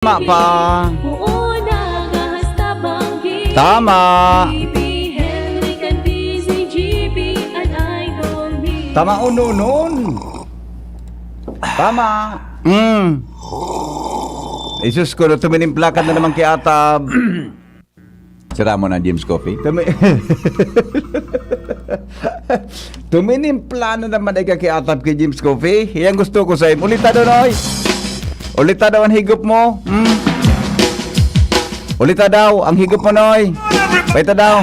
Tama pa. Tama. Tama unun. Tama. Isus ko, tuminimplakan na naman kay Atab. Sira mo na, James Coffee. Tuminimpla na naman ay kay Atab kay James Coffee. Yan gusto ko sa iyo. Ulita doon, oy. Ulita daw ang higop mo. Ulita daw ang higop mo, noy. Paita daw.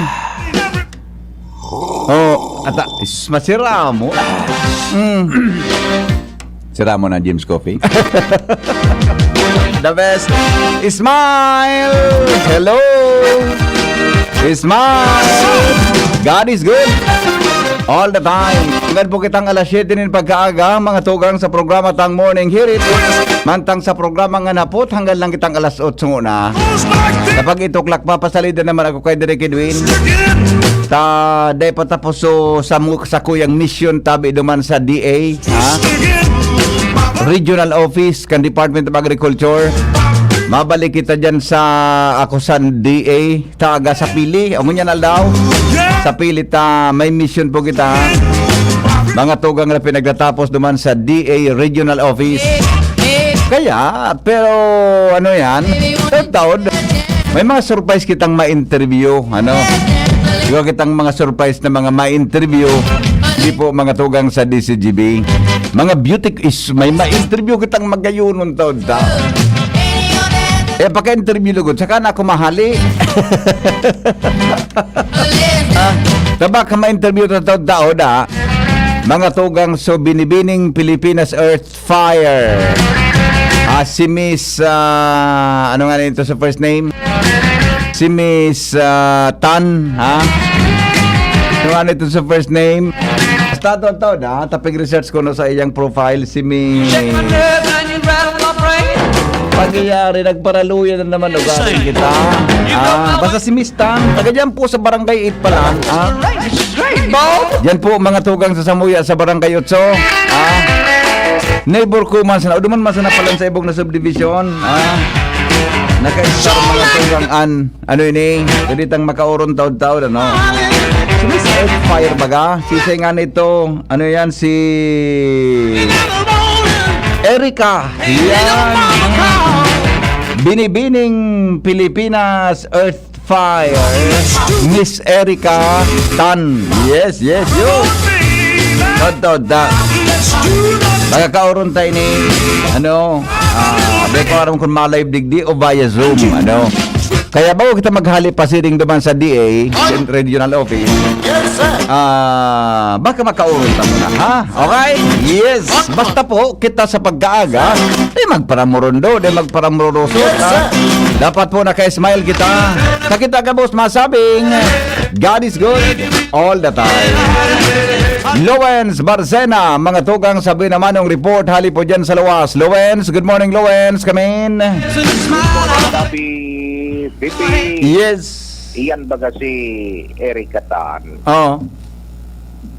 Oh, ata, masira mo. Sira mo na, James Coffee. The best. Smile. Hello. Smile. God is good. All the time. Ngayon po kitang alas 7 din pagkaaga, mga tugang sa programa Tang Morning Hirit. Mantang sa programa nga napot, hanggang lang kitang alas 8 na. Kapag ituklak pa, pasalida naman ako kay Derek Edwin. Day patapos sa kuyang mission tabi duman sa DA. Regional Office kan Department of Agriculture. Mabalik kita dyan sa Akusan DA taga sa Pili. Amunyan daw sa Pili may mission po kita. Mga tugang na pinagtatapos duman sa DA Regional Office. Kaya, pero ano yan, taon, may mga surprise kitang ma-interview. Diba kitang mga surprise na mga ma-interview. Hindi po mga tugang sa DCGB. Mga beauty is may ma-interview kitang magayunon taon. Pagka-interview lugod, saka na ako mahali. Diba ka ma-interview na taon daon mga tugang so binibining Pilipinas Earth Fire. Si Miss ano nga nito sa first name? Si Miss Tan, ano nga nito sa first name? Basta taon tapig research ko no sa iyang profile si Miss Pagyayari, nagparaluya na naman ugaling kita. Basta si Miss Tan, taga dyan po sa Barangay 8 pa lang. Dyan po mga tugang sa Samuya sa Barangay 8. Neighbor ko man sana, uduman man sana palang sa ibong na subdivision. Naka-star mga tugang ano ini, kaditang makauron taon-taon, Si Miss Earthfire baga, sisay nga nito, ano yan, si Erica. Yan. Binibining Pilipinas Earth Fire. Miss Erica Tan. Yes, yun. Magkakauron tayo ni Beko kung ma-live digdi o via Zoom. Kaya bago kita maghali pasiring duman sa DA Regional Office, baka makauron ta muna, Okay? Yes. Basta po, kita sa pagkaaga, magparamurondo, magparamurosot, Dapat po naka-smile kita. Nakita ka, boss, masabing, God is good all the time. Lowens Barcena, mga tugang sabi naman ng report, hali po dyan sa Luwas. Lowens, good morning, Lowens. Come in. Pipi. Yes. Iyan baga si Erica Tan.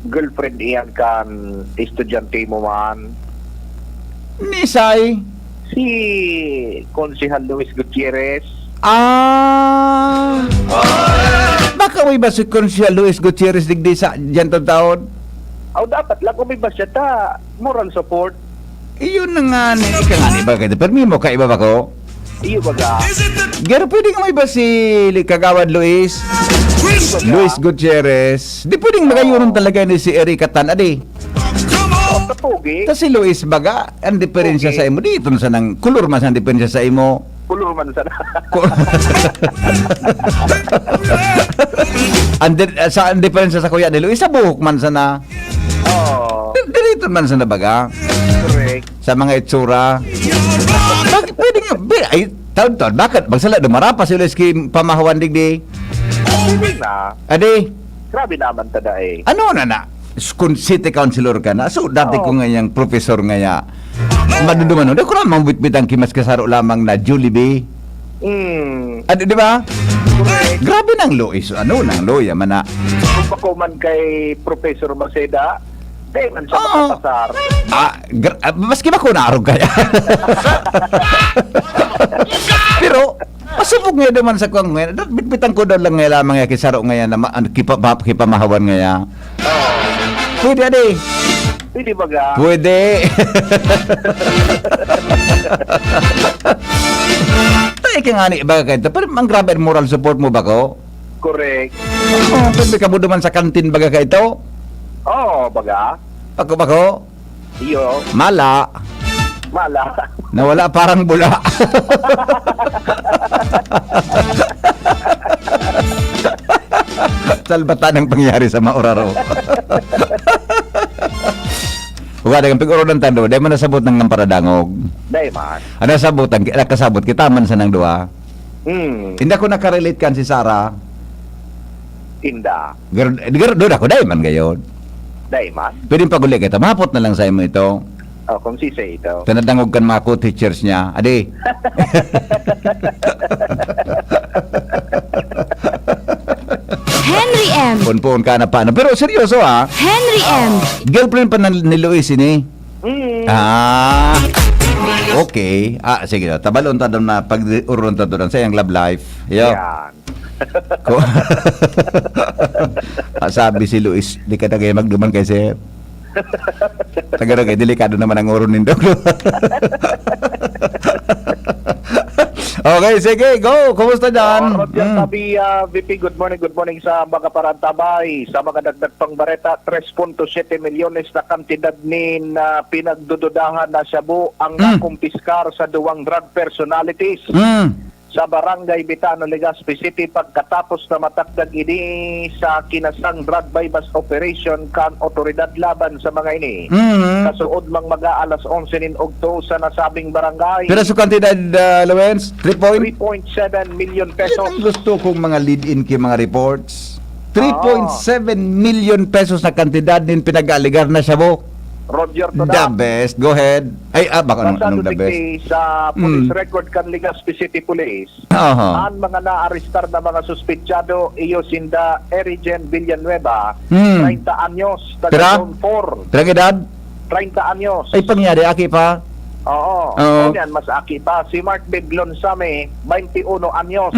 Girlfriend iyan kan estudyante mo man. Nisay. Si Konsehal Luis Gutierrez. Baka may ba si Konsehal Luis Gutierrez digdi sa dyan taon? Dapat lang kung may ba siya moral support. Iyon na nga ni. Ika nga ni ba kayo? Permi mo ka iba ba ko? Iyo baga. Gero pwede nga may ba si Kagawad Luis? Luis Gutierrez. Di pwedeng magayuron talaga ni si Erica Tan, Kapugi. Si Luis baga, ang diferensya sa imo dito sa nang kulor man sa diferensya sa imo. Kulur man sana. Ang diferensya sa kuya ni Luis sa buhok man sana. Dito man sana baga. Correct. Sa mga itsura. Bakit pwede nga? Ay, taon-taon, bakit? Magsala, dumara pa si Luis Kim pamahawan digdi. Hindi na. Adi? Grabe naman tada Ano na? Kung city councilor ka na. So, dati ko ngayang professor ngaya. Maduduman. Hindi ko naman bitbit ang kimas kasaro lamang na Jollibee. Di ba? Correct. Grabe ng Luis. Nang loya man na. Kung ako man kay Professor Maceda, di man siya makapasar. Maski ba ko naarog kaya? Pero pasubog nga naman sa kuwang ngayon. Bitbitan ko daw lang ngayon lamang nga kisaro ngayon na kipamahawan ngayon. Pwede adi. Pwede ba ga? Pwede. Tayo ka nga ni ba kayo. Pero ang grabe ang moral support mo ba ko? Correct. Pwede ka mo duman sa kantin baga ka ito? Oo, baga. Ako ba ko? Iyo, Mala. mala. Nawala parang bula. Salbatan ang pangyari sa maoraro. Huwag kang pig-uro ng tando, dahil man nasabot ng paradangog. Dahil man. Ano nasabot, nakasabot, kita man sa nang duwa. Hindi ako nakarelate kan si Sarah. Tinda. Doon ako, dahil man gayon. Dahil man. Pwede paguli kita, mahapot na lang sa imo ito. Oh, kung si ito. Tanadangog kan mga co-teachers niya. Adi. Henry M. Pon-pon ka na paano. Pero seryoso ha. Henry M. Girlfriend pa ni Luis ini. Ah. Okay. Sige. Tabalon ta doon na pag-uron ta doon sa iyang love life. Yo. Yan. Ko. Sabi si Luis, di ka na kayo magduman kay sir. Tagaro kay delikado naman ang uron nindo. Okay, sige, go. Kumusta dyan? Sabi, VP, good morning sa mga parantabay. Sa mga dagdag pang bareta, 3.7 milyones na kantidad ni na pinagdududahan na Shabu ang nakumpiskar sa duwang drug personalities sa Barangay Bitano, Legazpi City pagkatapos na matakdag ini sa kinasang drug bypass operation kan otoridad laban sa mga ini. Kasuod mang mag-aalas 11 nin Ogto sa nasabing barangay. Pero sa kantidad, Lawrence, 3.7 million Yan pesos. ang gusto kong mga lead-in kay mga reports. 3.7 million pesos na kantidad din pinag-aligar na Shabu. Roger to The best. Go ahead. Ay, baka anong the best? Sa police record kan Legazpi City Police. Ang mga naarestar na mga suspetsado iyo sinda Erigen Villanueva, 30 anyos, Tira? taga Zone 4. Tragedad? 30 anyos. Ay, pangyari, aki pa? Oo. Oo. Ganyan, mas aki pa. Si Mark Beglon Same, 21 anyos,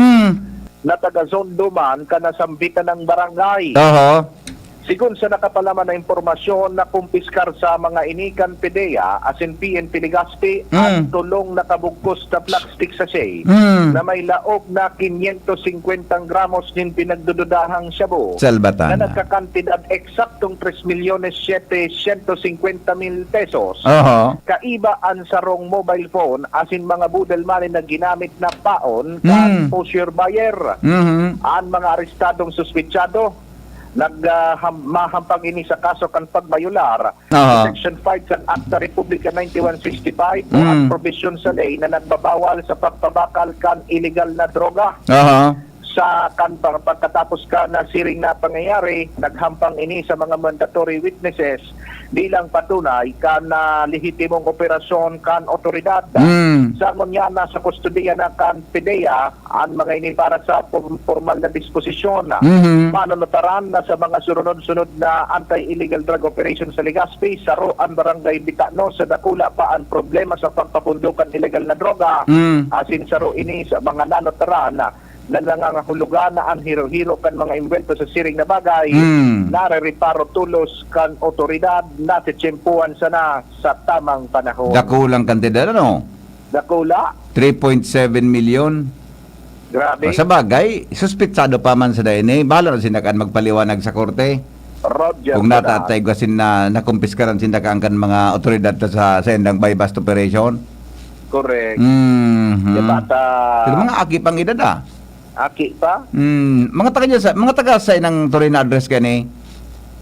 na taga Zone Duman, kanasambitan ng barangay. Sigun sa nakapalaman na impormasyon na kumpiskar sa mga inikan PDEA, as in PNP Legazpi, at tulong nakabugkos na plastic sachet na may laog na 550 gramos din pinagdududahang Shabu Salbatan. na nagkakantidad eksaktong 3,750,000 pesos. Kaiba ang sarong mobile phone as in mga budel money na ginamit na paon kan pusher buyer. Ang mga arestadong suspetsado nagmahampang ini sa kaso kan pagbayular Section 5 sa Acta Republica 9165 o ang provision sa ley na nagbabawal sa pagpabakal kan illegal na droga. Sa kan pagkatapos ka na siring na pangyayari, naghampang ini sa mga mandatory witnesses bilang patunay kan na lehitimong operasyon kan otoridad. Sa munyana sa kustudiya na kan PDEA, ang mga ini para sa formal na disposisyon. Manunutaran na sa mga sunod-sunod na anti-illegal drug operation sa Legazpi, saro ang barangay Bitano sa dakula pa ang problema sa pagpapundukan illegal na droga. Asin saro ini sa mga nanutaran na nangangahulugan na ang hiro-hiro kan mga imbento sa siring na bagay, narereparo tulos kan otoridad na titsempuan sana sa tamang panahon. Dakulang kantidad, ano? Dakula? 3.7 million. Grabe. Sa bagay, suspitsado pa man sa daine, bahala na sinakan magpaliwanag sa korte. Roger. Kung natatay kasi na nakumpiskaran sindakaan kan mga otoridad sa sendang bypass operation. Correct. Bata. Pero mga aki pang edad Aki pa? Mga taga sa inang tuloy na address kani.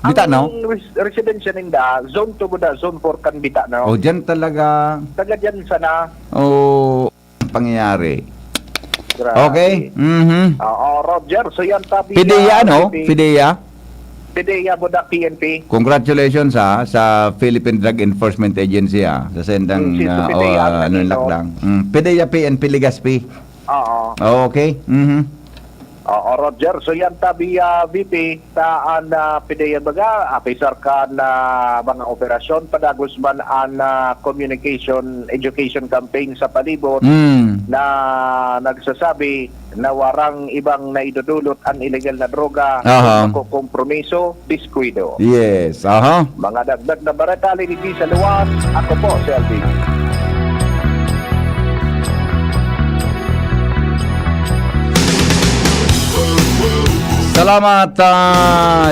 Bita, no? Ang residensya ninda, zone 2 buda, zone 4 kan bita, no? O, dyan talaga. Taga dyan sana. O, pangyayari. Grabe. Okay. Roger. So yan tabi. PDEA, no? PDEA. PDEA buda, PNP. Congratulations sa Philippine Drug Enforcement Agency sa sendang PDEA PNP Legazpi. Oo. Okay. Oo, Roger. So yan tabi VP taan pidayan baga officer ka na mga operasyon padagos man an communication education campaign sa palibot na nagsasabi na warang ibang naidudulot ang illegal na droga kompromiso, diskuido. Yes, Mga dagdag na baratali ni sa luwas, ako po si Alvin. Salamat,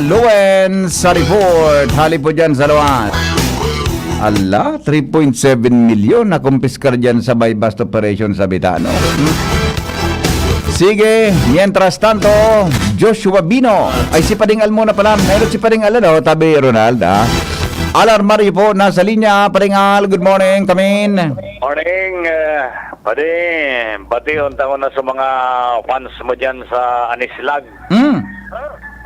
Luen, sa report. Hali po dyan sa luwas. Ala, 3.7 million na kumpiskar dyan sa by bust operation sa Bitano. Sige, mientras tanto, Joshua Bino. Ay, si Padingal muna pala. Meron si Padingal, tabi Ronald, Alarmari po, nasa linya. Padingal, good morning, kamin. Morning, pati unta ko na sa mga fans mo dyan sa Anislag.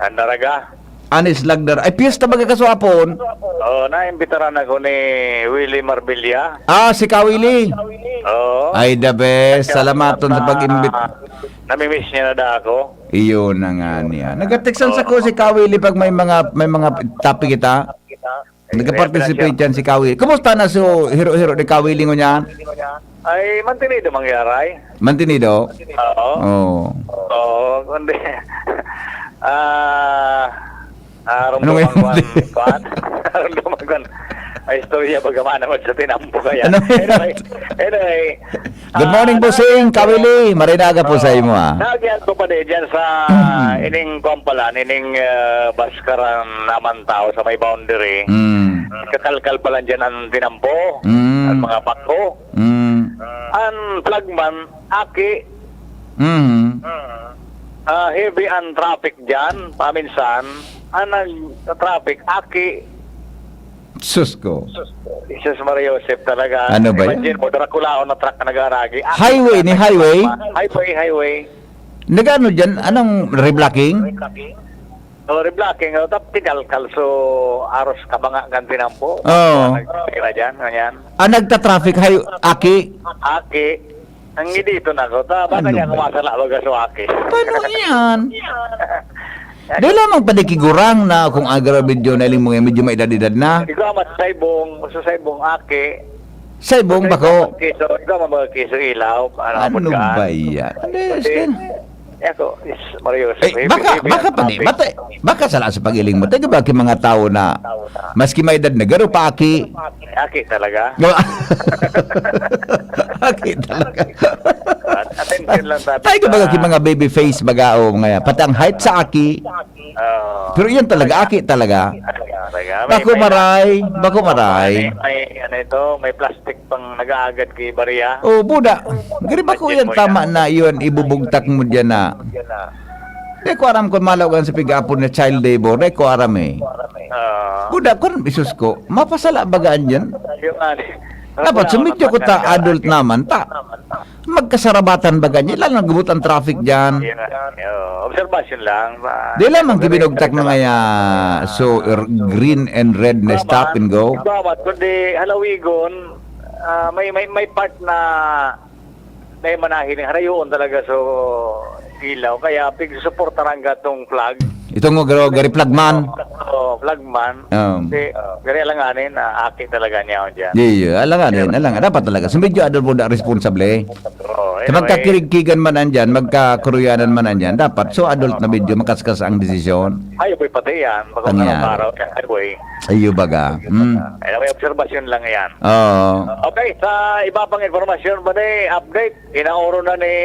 Andaraga. Anis Lagdar. Ay, piyesta baga kaswapon. Oo, naimbitaran ako ni Willie Marbilla. Si Kawili. Oo. Ay, the best. Salamaton sa pag-imbit. Namimiss niya na da ako. Iyon na nga niya. Nag-textan sa ko si Kawili pag may mga topic kita. Nag-participate yan si Kawili. Kumusta na so hero-hero ni Kawili ngo niyan? Ay, mantinido mangyaray. Mantinido? Oo. Oo. Oo, kundi... Ano ngayon? Rumduman kwan. Ay, istorya bagamana mo sa tinampo kaya. Ano Anyway. Good morning, Busing. Kawili. Marinaga po sa imo, Nagyan ko pa din dyan sa ining kompalan, ining baskaran naman tao sa may boundary. Kakalkal pa lang dyan ang tinampo, ang mga pako. Ang flagman, aki, heavy ang traffic dyan, paminsan, ang traffic, aki, Sus ko. Jesus Maria Joseph talaga. Ano ba yan? Imagine mo, Draculaon na truck na nagaragi. Highway ni highway? Highway. Nagano dyan? Anong reblocking? Reblocking, tapos tinalkal, so aros ka ba nga ganti ng po? Oo. Nagtira dyan, ganyan. Nagta-traffic Aki? Aki, ang dito na ko, baka Ano niya ba? kumasala baga so aki. Paano yan? Di lamang padikigurang na kung agrabidyo na iling mga medyo maedad-edad na. Ikaw amat sa saibong aki. Sa ibong bako. Ikaw mga kiso ilaw. Ano ba yan? Ako, is Mario Joseph. Baka sala sa pagiling mo. Taga ba mga tao na maski may edad na garo pa aki? Aki talaga. Aki talaga. Attention lang tayo. Tayo ba mga baby face bagao mga patang height sa aki? Pero yan talaga, aki talaga. Bako maray. May plastic pang nag-aagad kay Baria. Oh, buda. Gari ba ko yan tama na yun, ibubugtak mo dyan na. Di ko aram kung malawagan sa pig-apon na child labor. Di ko aram Buda, kung isus ko, mapasala bagaan dyan. Dapat sumidyo ko ta adult naman ta. Magkasarabatan baga niya. Ilan nagubot ang traffic dyan. Observation lang. Di lamang kibinugtak na ngaya green and red na stop and go. Bawat kundi halawigon, may part na may manahin harayon talaga so ilaw kaya pig suportaran gatong flag. Itong gari flagman. Flagman. Gari alanganin na aki talaga niya diyan. Yeah, alanganin. Dapat talaga. Sumidyo adult mo na responsable. Sa magkakirigkigan man andyan, magkakuruyanan man andyan, dapat so adult na medyo makaskas ang desisyon. Ay, pati yan. Baka araw highway. Ayo baga. May observation lang yan. Okay, sa iba pang informasyon ba update, inaoro na ni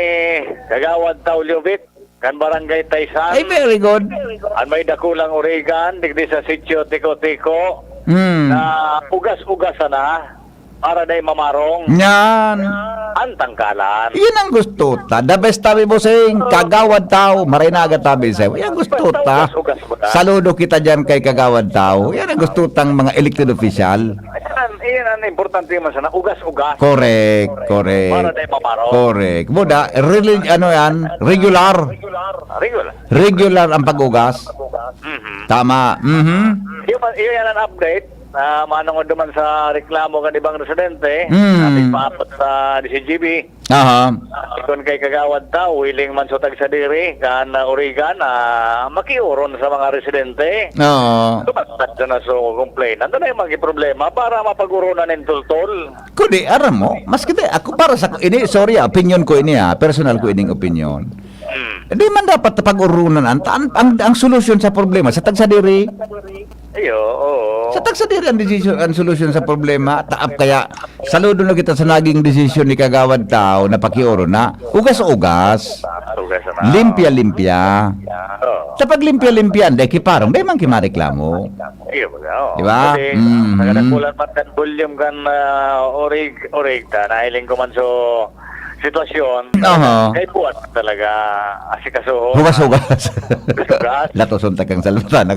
Kagawad Tauliovic, kan Barangay Taysan. Ay, very good. Ang may dakulang Oregon, digdi sa sitio Tiko-Tiko, na ugas-ugasan na, para day mamarong. Yan. Ang tangkalan. Yan ang gusto ta. The best tabi mo saying, Kagawad tao, marinaga tabi sa'yo. Yan gusto ta. Saludo kita dyan kay Kagawad tao. Yan ang gusto tang mga elected official. Iyan ang importante mo sana, ugas-ugas. Correct. Para day mamarong. Correct. Buda, really, regular. Regular ang pag-ugas. Tama. Iyan ang update. manong duman sa reklamo kan ibang residente, Mm. ating paapat sa DCGB. Aha. Kung kay kagawad ta, willing man sa tagsadiri, kan Oregon, makiuron sa mga residente. Oo. Tumatad na so complain. Ando na yung mga problema para mapagurunan ng tultol. Kundi, aram mo, mas kita, ako para sa, ini, sorry, opinion ko ini personal ko ining opinion. Hindi man dapat pag-urunan ang solusyon sa problema sa tagsadiri. Ayo, oo. Sa tagsadiri ang solusyon sa problema. Taap kaya saludo na kita sa naging desisyon ni kagawad tao na pakioro na ugas-ugas, Tugas na. limpya-limpya. Oo. Sa paglimpya-limpya, hindi kiparong, di man kimareklamo. Iyo ba? Oo. Diba? Kasi, Mhm. nagadakulan man kan volume kan orig ta, nahiling ko man so sitwasyon. Aha. Kay buwan talaga asikaso. Hugas-hugas. Hugas. Latoson takang salbatan.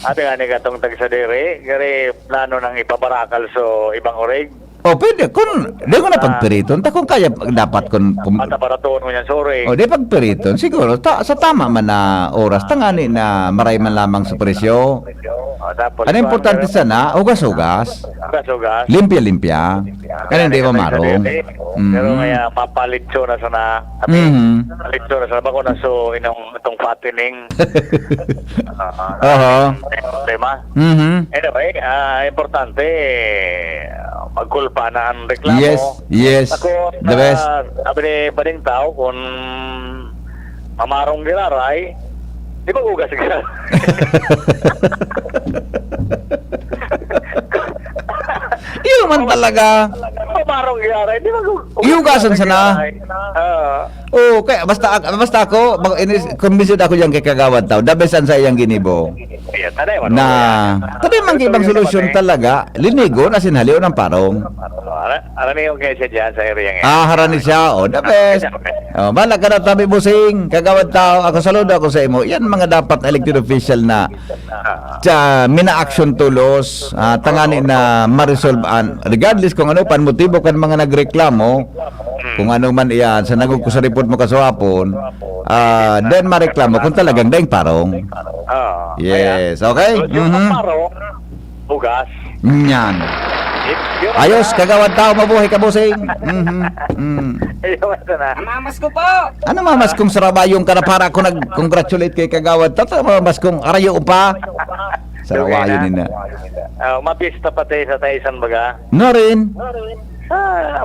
Ate nga ni katong tagsadiri, gari plano nang ipabarakal so ibang orig. O, pwede. Kung, di ko na pagpiriton. Ta kung kaya, dapat kung At aparatoon mo yan sa orig. o, di pagpiriton. Siguro, sa tama man na oras, tangani na maray man lamang sa presyo. Tapos, Ano importante sana? Hugas-hugas. Hugas. Limpya-limpya. Ano hindi ba marong? Pero kaya mapalitso na sana. Mhm. Palitso na sana. Bako na so itong fattening. Oo. Tema. Mhm. Anyway, importante magkulpa na ang reklamo. Yes, yes. Ako, The best. sabi ni Bading Tao, kung mamarong giraray, di ba ugas ka? Iyo man talaga. Mamarong giraray, di ba Iugasan sana. Oo, kaya basta ako, kumbisyon ako diyan kay kagawad tao. The best ang sa iyang ginibo. Na, tabi man ibang solusyon talaga. Linigo na sinhaliw ng parong. Alam niyo yung kaya siya dyan sa area ngayon. Harani siya. The best. Bala ka na tabi busing. Kagawad tao. Ako saludo ako sa imo. Yan mga dapat elected official na mina-action tulos. Tangani na ma-resolve regardless kung ano pan motibo kan mga nagreklamo. Kung ano man iyan. Sa nagug ko sa report mo kaswapon. Then mareklamo kung talagang daing parong. Yes. Okay? Yung parong, bugas. Yan. Ayos, kagawad tao, mabuhay ka, busing. Ayun na. Mamas ko po! Ano mamas kung sarabayong ka na para ako nag-congratulate kay kagawad? Tata mamas kung arayo pa. Sarawayo nina. Mapista pati sa Taisan baga. No rin.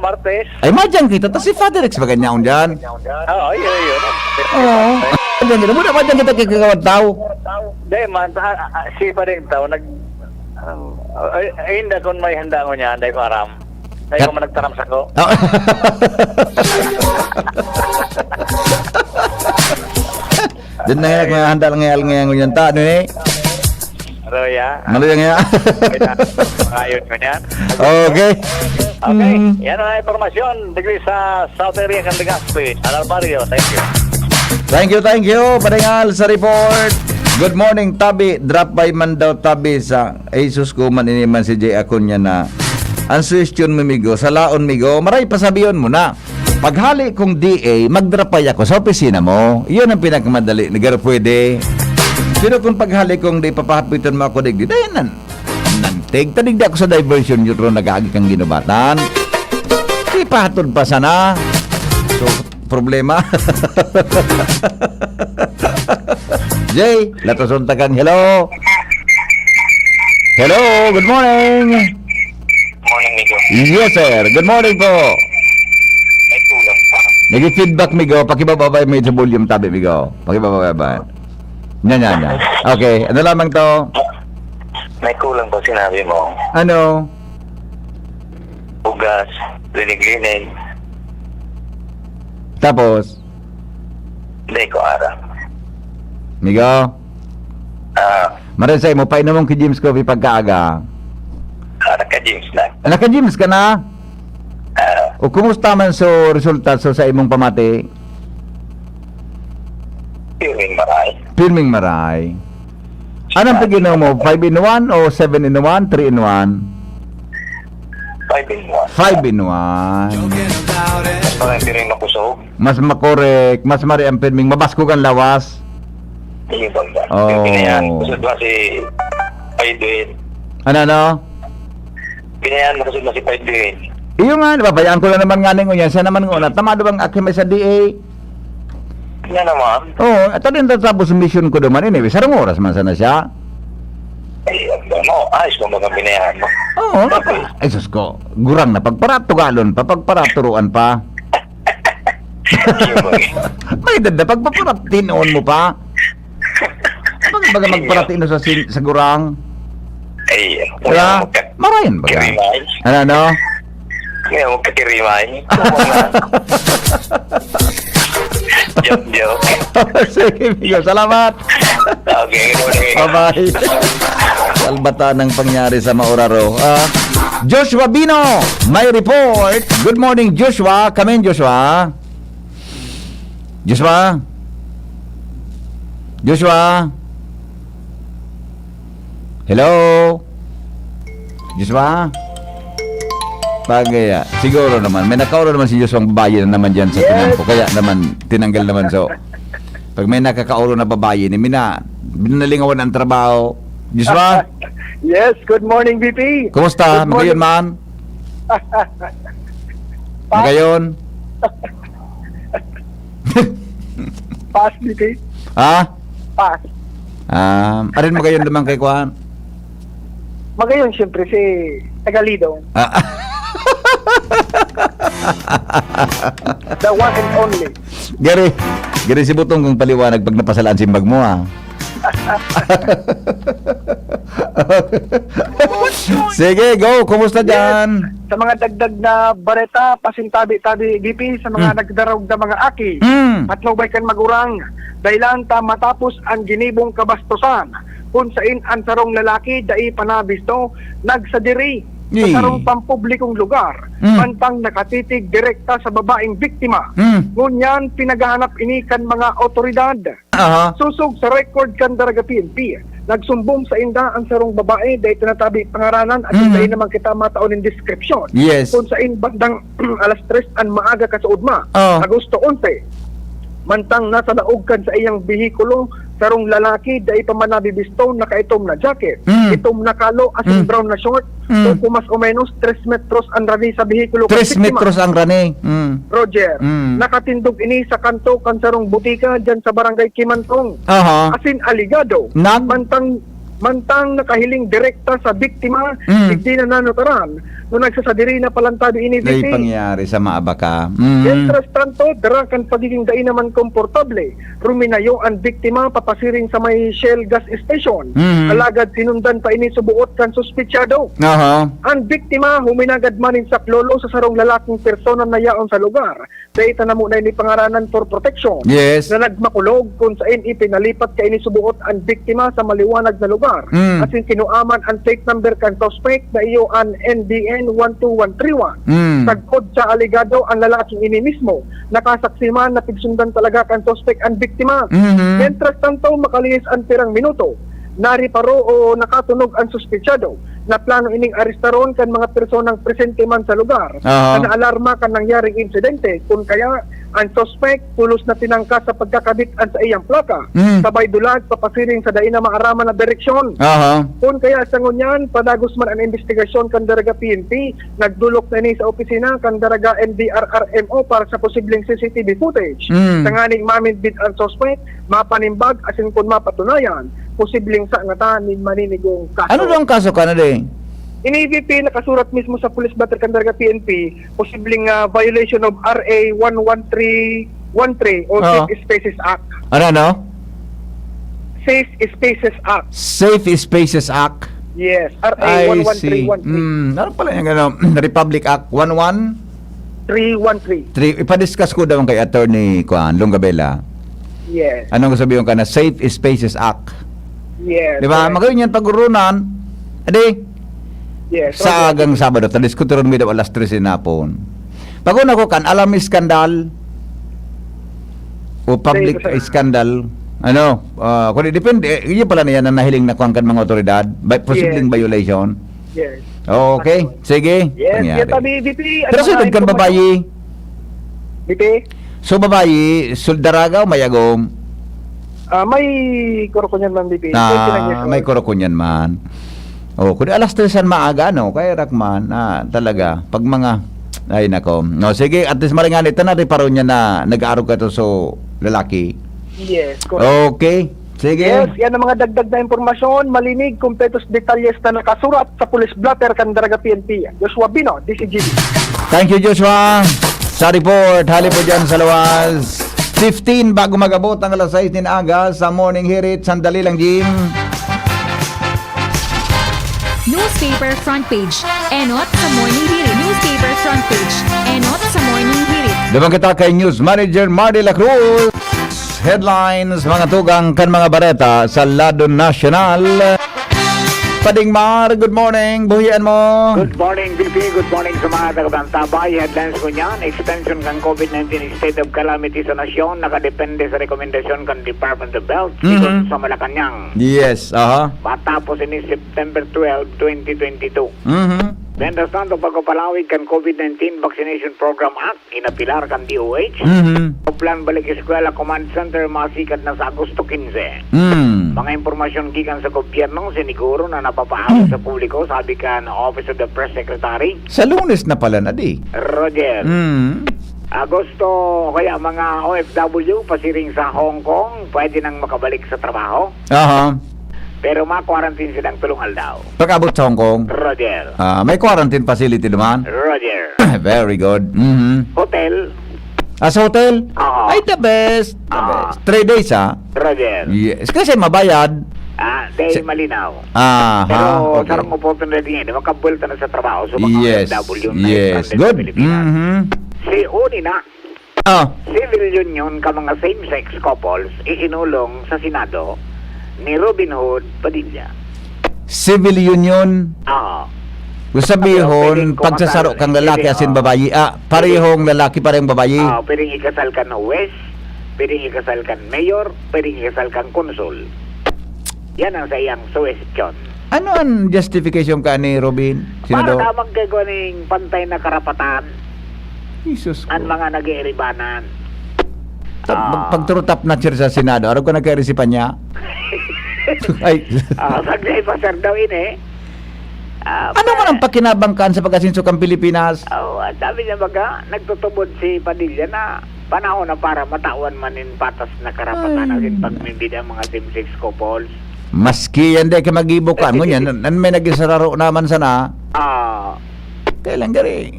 Martes. Ay, madyang kita. Tas si Father X ba ganyan dyan? Oo, yun. Oo. Madyang kita. Muna madyang kita kay kagawad tao. Di man, si Bading Tao, hindi kung may handa ko niya, hindi ko aram. Hindi ko man nagtaram sa ko. Diyan na nga, kung handa lang ngayon yan ta. Ano eh? Roya. Ano yan nga? Ayun ko niyan. Okay. Okay, yan ang informasyon. Digli sa South Area kan Legazpi. Alalpario, thank you. Thank you. Paringal sa report. Good morning, Tabi. Drop by man daw, Tabi, sa Jesus ko man iniman si J. Akunya na ang suwestyon mo, migo, sa laon, migo, maray pasabiyon mo na. Paghali kong DA, mag-drop ako sa opisina mo. Iyon ang pinakamadali. Nagaro pwede. Pero kung paghali kong di papahapitan mo ako digdi, dahil nantig. Tadigdi ako sa diversion yun ron nag-agi kang ginubatan. Di pahatod pa sana. So, problema. Jay, latoson tagang hello. Hello, good morning. Morning, Migo. Yes, sir. Good morning po. May tulong pa. Nag-feedback, Migo. Pakibababay mo sa volume tabi, Migo. Pakibababay. Yan. Okay, ano lamang to? May kulang ba sinabi mo? Ano? Ugas, linig-linig, Tapos, hindi ko aram. Migo, Marasay mo, painom mong kay James Coffee pagkaaga. Naka-James na. Anak ka, James ka na? O kumusta man so resulta so sa imong pamati? Feeling maray. Filming maray. Anong paginaw mo? 5 in 1 o 7 in 1? 3 in 1? 5 in 5 1. in 1. Mas marami rin makusog. Mas makorek, mas mari ang filming. Mabasko kang lawas. Hindi ba ba? Oh. Yung pinayan. Kusog ba si Aydwin? Ano? Binayaan mo kasi masipay din. Iyo nga, babayaan ko lang naman nga ninyo yan. Siya naman nga, tamado bang akim sa DA? Yan naman. Oo, at din tatapos ang mission ko naman ini. Sarang oras man sana siya. Ay, ayos mo mga binayaan mo. Oo, ay sus ko. Gurang na pagparatugalon pa, pagparaturuan pa. May dada, pagpaparatinoon mo pa. Baga magparatino sa gurang. Ay, Kaya, marayan ba? Kirimay. Ano? Ngayon mo kakirimay. Joke. Sige, Migo. Salamat. Okay, good morning. Bye-bye. Salbata ng pangyari sa Mauraro. Joshua Bino, may report. Good morning, Joshua. Come in, Joshua. Joshua. Hello? Joshua? Bagay, siguro naman. May nakauro naman si Joshua ang babae na naman dyan sa tinampo. Kaya naman, tinanggal naman. So, pag may nakakauro na babae, binalingawan ang trabaho. Joshua? Yes, good morning, VP. Kumusta? Good morning. Magayon man? Magayon? Pass, VP. Ha? Pass. Arin magayon naman kay Kuan? Magayon, siyempre, si Tagalidong. The one and only. Gari si Butong kung paliwanag pag napasalaan simbag mo, ha? Sige, go. Kumusta dyan? Sa mga dagdag na bareta, pasintabi-tabi, VP, sa mga nagdarog na mga aki, at nobay kan magurang, dahilan ta matapos ang ginibong kabastusan, kung sain ang sarong lalaki, dai panabisto, nagsadiri, sa sarong pampublikong lugar, mantang nakatitig direkta sa babaeng biktima. Ngunyan, pinagahanap ini kan mga otoridad. Susog sa record kan daraga PNP. Nagsumbong sa inda ang sarong babae dahil tinatabi pangaranan at hindi naman kita mataon in description. Yes. Kung sa bandang alas 3 an maaga ka sa Udma, Agosto 11, mantang nasa laog kan sa iyang bihikulo, sarong lalaki dahil pamanabibisto nakaitom na jacket, itom na kalo asin brown na short, o kumas o menos 3 metros ang rani sa bihikulo. 3 metros ang rani. Roger, nakatindog ini sa kanto kan sarong butika dyan sa barangay Kimantong. Asin aligado, mantang nakahiling direkta sa biktima, hindi na nanutaran, nung nagsasadiri na palantabi ini May VP. pangyari sa maabaka. Mientras tanto, darakan pagiging dain naman komportable. Ruminayo ang biktima papasiring sa may Shell gas station. Alagad sinundan pa ini subuot kan suspitsyado. Ang biktima huminagad manin sa klolo sa sarong lalaking persona na yaon sa lugar. Dahil na muna ini pangaranan for protection. Yes. Na nagmakulog kung saan ipinalipat ka ini subuot ang biktima sa maliwanag na lugar. Asin kinuaman ang plate number kan suspect na iyo ang NDN 12131. Tagkod sa aligado ang lalaking ini mismo. Nakasaksiman na pigsundan talaga kan suspect ang biktima. Mientras tanto makalihis ang tirang minuto, nariparo o nakatunog ang suspechado na plano ining aristaron kan mga personang presente man sa lugar na naalarma kan nangyaring insidente kung kaya ang suspect pulos na tinangka sa pagkakabit sa iyang plaka sabay dulag papasiring sa daina maaraman na direksyon. Kung kaya sa ngunyan padagos man ang investigasyon kan daraga PNP, nagdulok na ini sa opisina kan daraga NDRRMO para sa posibleng CCTV footage. Tanganing mamindbit ang suspect, mapanimbag asin kung mapatunayan posibleng sa ngata ni maninigong kaso. Ano daw ang kaso ka na din? In-EVP nakasurat mismo sa Police Battle Candarga PNP, posibleng violation of RA 11313 o Safe Spaces Act. Ano? Safe Spaces Act. Safe Spaces Act. Yes, RA I see. 11313. Ano pala yung Republic Act 313. Ipadiscuss ko daw kay Attorney Longabella. Yes. Anong sabihin ka na Safe Spaces Act? Yes. Di ba? Correct. Magayon yan pag-urunan. Adi, Yes. sa agang Sabado, tadiskuturon mo daw alas 3 sinapon. Pag-una ko kan, alam skandal o public Sige, sir. scandal. Kung depende, yun pala na yan ang nahiling na kuhan kan mga otoridad. Posibleng Yes. violation. Yes. Okay, sige. Yes, Pangyari. yata VP. Pero sunod kan babayi. VP, So babayi, suldaragaw, mayagom. may kurukunyan man VP. May korokunyan man. Oh, kung alas 3 maaga, no? Kaya Rakman, talaga, pag mga, ay nako. No, sige, at least maringan, ito na rin paron niya na nag-aarog ka to so lalaki. Yes, correct. Okay, sige. Yes, yan ang mga dagdag na impormasyon, malinig, kumpletos detalyes na nakasurat sa Police Blotter Candaraga PNP. Joshua Bino, DCGB. Thank you, Joshua. Sa report, hali po dyan sa luwas. 15 bago magabot ang alas 6 din aga sa Morning Hirit. Sandali lang, Jim. Newspaper front page. Enot sa Morning Hirit. Newspaper front page. Enot sa Morning Hirit. Diba kita kay News Manager Marty La Cruz. Headlines, mga tugang kan mga bareta sa lado nasyonal. Padingmar, good morning. Buhian mo. Good morning, VP. Good morning sa mga taga-Bantabay. Headlines ko niyan, extension ng COVID-19 state of calamity sa nasyon, nakadepende sa rekomendasyon ng Department of Health sigon sa Malacanang. Yes, aha. Matapos ini September 12, 2022. Mientras tanto, pagkapalawig kan COVID-19 Vaccination Program Act, inapilar kan DOH, plan balik eskwela command center masikat na sa Agosto 15. Mga impormasyon gikan sa gobyerno, siniguro na napapahabol sa publiko, sabi kan Office of the Press Secretary. Sa Lunes na pala na di. Roger. Agosto, kaya mga OFW pasiring sa Hong Kong, pwede nang makabalik sa trabaho. Aha. Pero ma-quarantine silang tulungal daw. Pag-abot sa Hong Kong, Roger. may quarantine facility naman. Roger. Very good. Hotel. Sa hotel? Oo. Ay, the best. The best. 3 days, Roger. Yes. Kasi mabayad. Dahil malinaw. Pero Okay. sarang opportunity ngayon, makabulta na sa trabaho sa mga Yes. OFW na Yes. stranded sa Good. Pilipinas. Si Unina, civil union ka mga same-sex couples, iinulong sa Senado ni Robin Hood Padilla. Civil union. Gusto sabihin, pagsasaro kang lalaki asin babayi. Parehong lalaki, parehong babayi. Pwedeng ikasal ka ng West, pwedeng ikasal ka ng Mayor, pwedeng ikasal kang Konsul. Yan ang sa iyang suggestion. Ano ang justification ka ni Robin? Para Senador? na magkagawa ng pantay na karapatan Jesus ang ko. mga nag-iiribanan. Pagturutap na siya sa Senado, araw ko nagkairisipan niya. Ay. Sagnay pa sir daw ini. Ano man ang pakinabangkan sa pag-asinso kang Pilipinas? Sabi niya baga, nagtutubod si Padilla na panahon na para matawan manin patas na karapatan natin pagmimid ang mga same-sex couples. Maski yan di ka mag-ibukan mo yan, may nag-isararo naman sana. Kailan gari?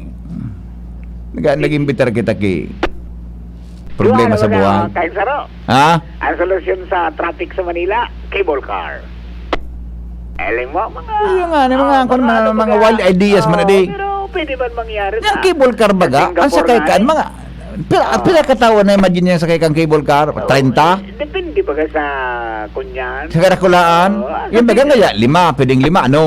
Nag-imbitar kita ki problema sa buhay. Kahit saro. Ang solusyon sa traffic sa Manila, cable car. Alam mo, mga wild ideas man adi. Pero pwede man mangyari Yung cable car baga, ang sakay ka, mga pila katawan na imagine niya sakay kang cable car? 30? Depende baga sa kunyan. Sa karakulaan? Yung baga nga, 5, pwedeng 5, ano?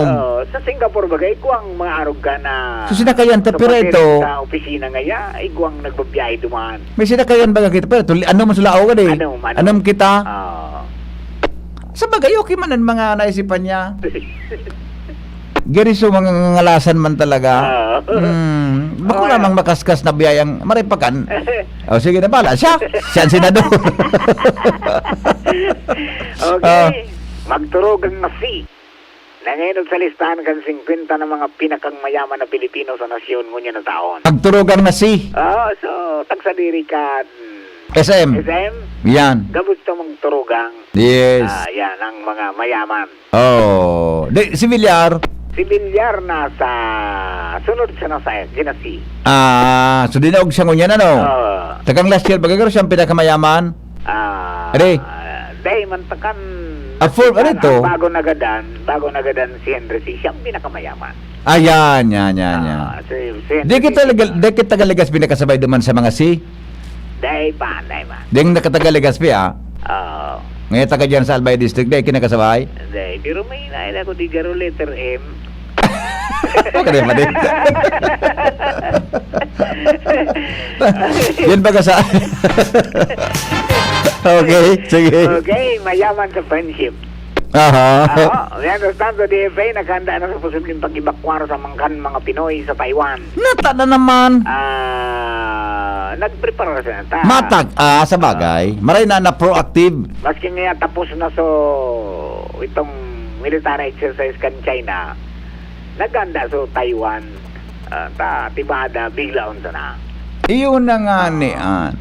Sa Singapore baga, iguang mga aruga na So sinakayan, pero ito, sa opisina ngaya, iguang nagbabiyahe duman. may sinakayan baga kita, pero ano man sila ako di? Anong kita? Sa bagay, okay man ang mga naisipan niya. Geriso mga ngalasan man talaga. Bako lamang makaskas na biyayang maripakan. Sige na pala. Siya ang senador. Okay. Magturugan na si. Nangayon sa listahan kan 50 ng mga pinakang mayaman na Pilipino sa nasyon ngunya na taon. Pagturugang na si. So, tagsadiri ka SM. Yan. Gabot ka mong turugang. Yes. Yan, ang mga mayaman. Si Villar. Si Villar na sa sunod siya na sa Ginasi. So dinaog siya ngunyan, ano? Tagang last year, bagagaro siyang pinakamayaman? Ade? Dahil mantakan ano ito? bago nagadan si Henry C. Siyang pinakamayaman. Yan. Si Di kita galigas pinakasabay duman sa mga si? Dahil pa. Ding nakatagaligas pa, ngayon taga dyan sa Albay District, dahil kinakasabay? Dahil, pero may inain ako di garo letter M. Kaya pa din. Yan baga sa... Okay, sige. Okay, mayaman sa friendship. Mientras tanto, DFA naghanda na sa posibleng pag-ibakwar sa mga Pinoy sa Taiwan. Nata na naman. Nagprepare sa nata. Matag, sa bagay. Maray na proactive. Maski nga tapos na itong military exercise kan China, naganda so Taiwan, ta tibada bigla unsa na. Iyon na nga niyan.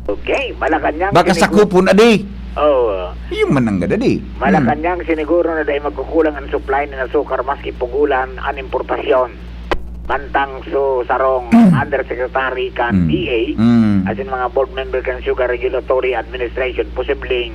Okay, Malacanang Baka sakupon adi. Oh, Iyon man ang gadadi. Malacanang siniguro na dahil magkukulang ang supply ng asukar maski pugulan ang importasyon. Mantang so sarong Undersecretary kan DA as in mga board member kan Sugar Regulatory Administration posibleng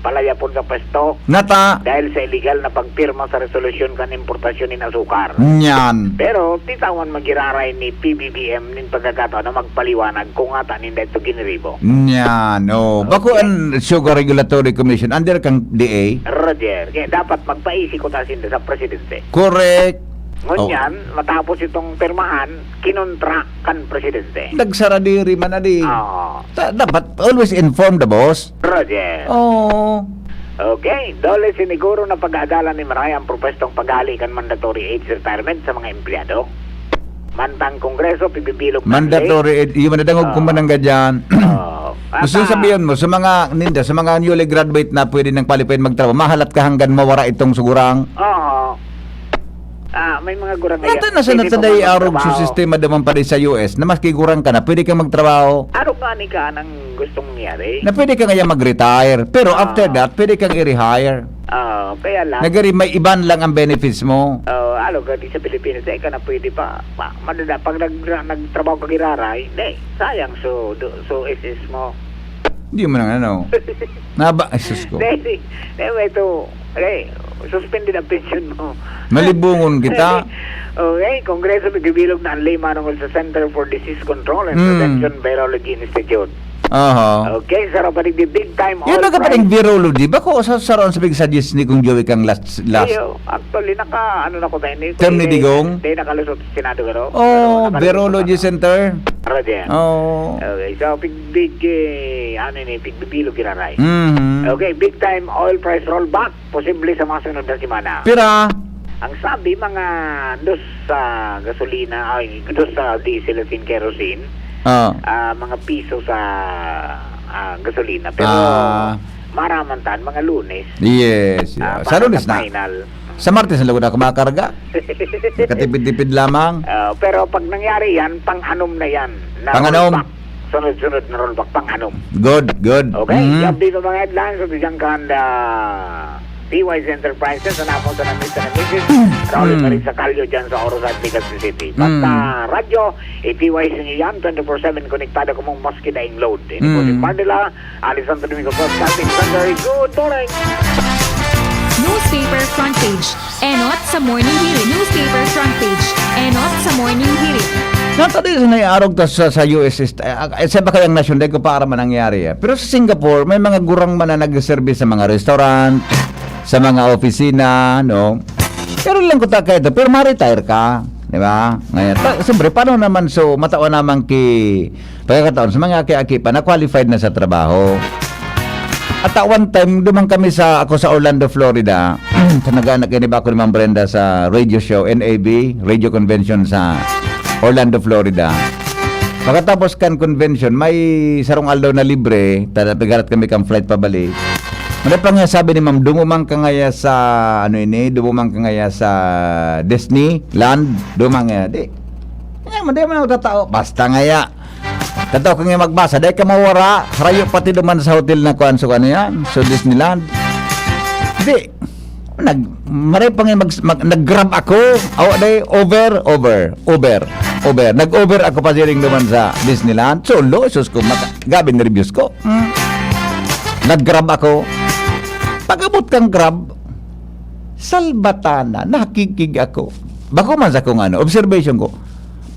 palaya po sa pwesto Nata. dahil sa illegal na pagpirma sa resolusyon kan importasyon ng asukar. Nyan. Pero titawan magiraray ni PBBM nin pagkakataon na magpaliwanag kung ata ninda ito giniribo. Nyan. Oh. Bako ang Sugar Regulatory Commission under kang DA. Roger, kaya dapat magpaisi ko tasin sa presidente. Correct. Ngunyan, matapos itong pirmahan, kinontra kan presidente. Nagsaradiri man adi. Oo. Dapat always inform the boss. Roger. Oh. Okay, dole siniguro na pag-aadalan ni Maray ang propestong pagali kan mandatory age retirement sa mga empleyado. Mantang Kongreso, pibibilog Mandatory, yung manadangog kung manangga dyan. Gusto sabihin mo, sa mga ninda, sa mga newly graduate na pwede nang qualified magtrabaho, mahalat ka hanggang mawara itong sugurang. Oo. May mga gurang ngayon. Nato na sa natsaday arog sa sistema naman pa rin sa US na maski gurang ka na, pwede kang magtrabaho. Araw nga ni ka nang gustong nangyari. Na pwede ka ngayon mag-retire. Pero after that, pwede kang i-rehire. Kaya lang. Nagari, may iban lang ang benefits mo. Gadi sa Pilipinas, ka na pwede pa. Madada, pag nagtrabaho ka giraray, sayang so SS mo. Hindi mo nang ano. Naba, ay sus ko. Ito, suspended ang pension mo. Malibungon kita. Okay, Kongreso nagbibilog na ang lay manungol sa Center for Disease Control and Prevention Virology Institute. Okay, sarap pa rin the big time Yun na kapating virology. Bako sa saron sa big suggest ni kung Joey kang last. Actually, ano na ko tayo ni? Term ni Digong? Hindi, nakalusot sa Senado ka ro. Oh, Virology Center. Roger. Oh. Okay, so big bilog giraray. Mhm. Okay, big time oil price rollback. Posible sa mga sunod na simana. Pira. Ang sabi, mga dos sa gasolina, dos sa diesel at kerosene, mga piso sa gasolina. Pero maramantan, mga Lunes. Yes. Sa Lunes na. Final. Sa Martes na ako makarga. Katipid-tipid lamang. Pero pag nangyari yan, pang-anom na yan. Pang-anom? Rollback. Sunod-sunod na rollback, pang-anom. Good. Okay, yung dito mga headlines sa Tijang Kanda T-Wise Enterprises na napunta ng Mr. and Mrs. Raul pa rin sa Kalyo dyan sa Orosat, Legazpi City. Basta radyo, T-Wise nyo yan, 24/7 konektado ko mong maski daing load. Ini po si Mandela, Alessandro Domingo Broadcasting Center. Good morning! Newspaper front page. Enot sa morning hirit. Newspaper front page. Enot sa morning hirit. Natali sa naiarog ta sa US. Sa ba kayang nasyon, dahil ko para man nangyari. Pero sa Singapore, may mga gurang man na nag-service sa mga restaurant, sa mga opisina, no? Pero lang ko taka ito, pero ma-retire ka. Di ba? Ngayon, siyempre, paano naman so, mataon naman pagkakataon sa mga aki-aki pa na qualified na sa trabaho. At one time, dumang kami ako sa Orlando, Florida. Nag-anak ni ba ako ni Ma'am Brenda sa radio show, NAB, radio convention sa Orlando, Florida. Pagkatapos kan convention, may sarong aldaw na libre, pigarat kami kang flight pabalik. Ano pa nga sabi ni Ma'am, dumumang ka ngaya sa, dumumang ka ngaya sa Disneyland, dumang nga, di mo tatao, basta ngaya. Tatao ka nga magbasa, dahil ka mawara, harayo pati duman sa hotel na kuhan, so ano yan, so Disneyland. Di, maray pa nga nag-grab ako, nag-over ako pa siring duman sa Disneyland, solo, sus ko, gabing reviews ko. Nag-grab ako. Pag-abot kang grab, salbatana, nakikig ako. Bako man sa kung observation ko,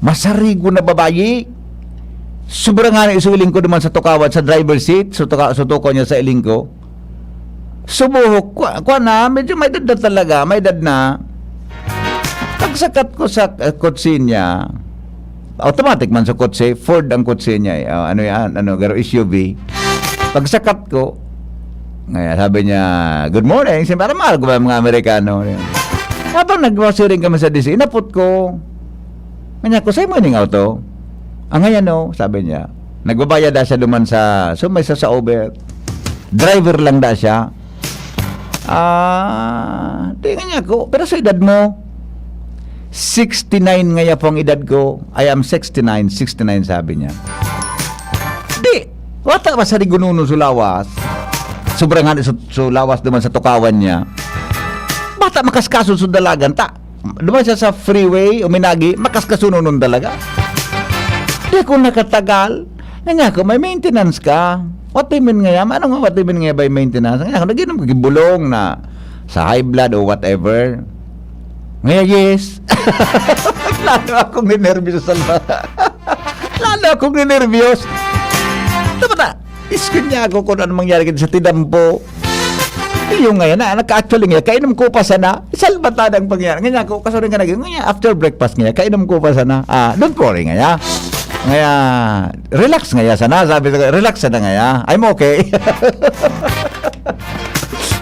masarigo na babayi. Sobrang nga na isuiling ko naman sa tukawat sa driver seat, sutuko niya sa iling ko. Subuhok, kuha na, medyo may edad na talaga, may edad na. Pagsakat ko sa kotse niya, automatic man sa kotse, Ford ang kotse niya, garo SUV. Pagsakat ko, ngayon, sabi niya, good morning. Siyempre, mahal ko ba mga Amerikano? Habang nagwasuring kami sa DC, inapot ko. Kanya ko, sa'yo mo yung auto? Ngayon, no? Sabi niya. Nagbabayad na siya duman sa, may sa Uber. Driver lang da siya. Tingnan niya ko, pero sa edad mo, 69 ngaya po ang edad ko. I am 69 sabi niya. Di, wata ba sa rigununo sulawas? Sobrang nga sulawas duman sa tukawan niya. Bata makaskaso sa dalagan, ta. Duman siya sa freeway, uminagi, makaskasuno nun dalaga. Di ko nakatagal. Nga ko, may maintenance ka. What do you mean nga? Ano nga what do you mean nga by maintenance? Nga ko, naginom ko gibulong na sa high blood o whatever. Ngayon, yes. Lalo akong ninervyos sa Lalo akong ninervyos. Tama na, iskin niya ako kung ano mangyari sa tidampo. Yung ngayon na, naka-actually nga, kainom ko pa sana. Salbatan ang pangyari. Ngayon ako, kasarin ka naging, ngayon, after breakfast nga, kainom ko pa sana. Don't worry nga ya. Ngaya, relax nga ya sana. Sabi ko, relax sana nga ya. I'm okay.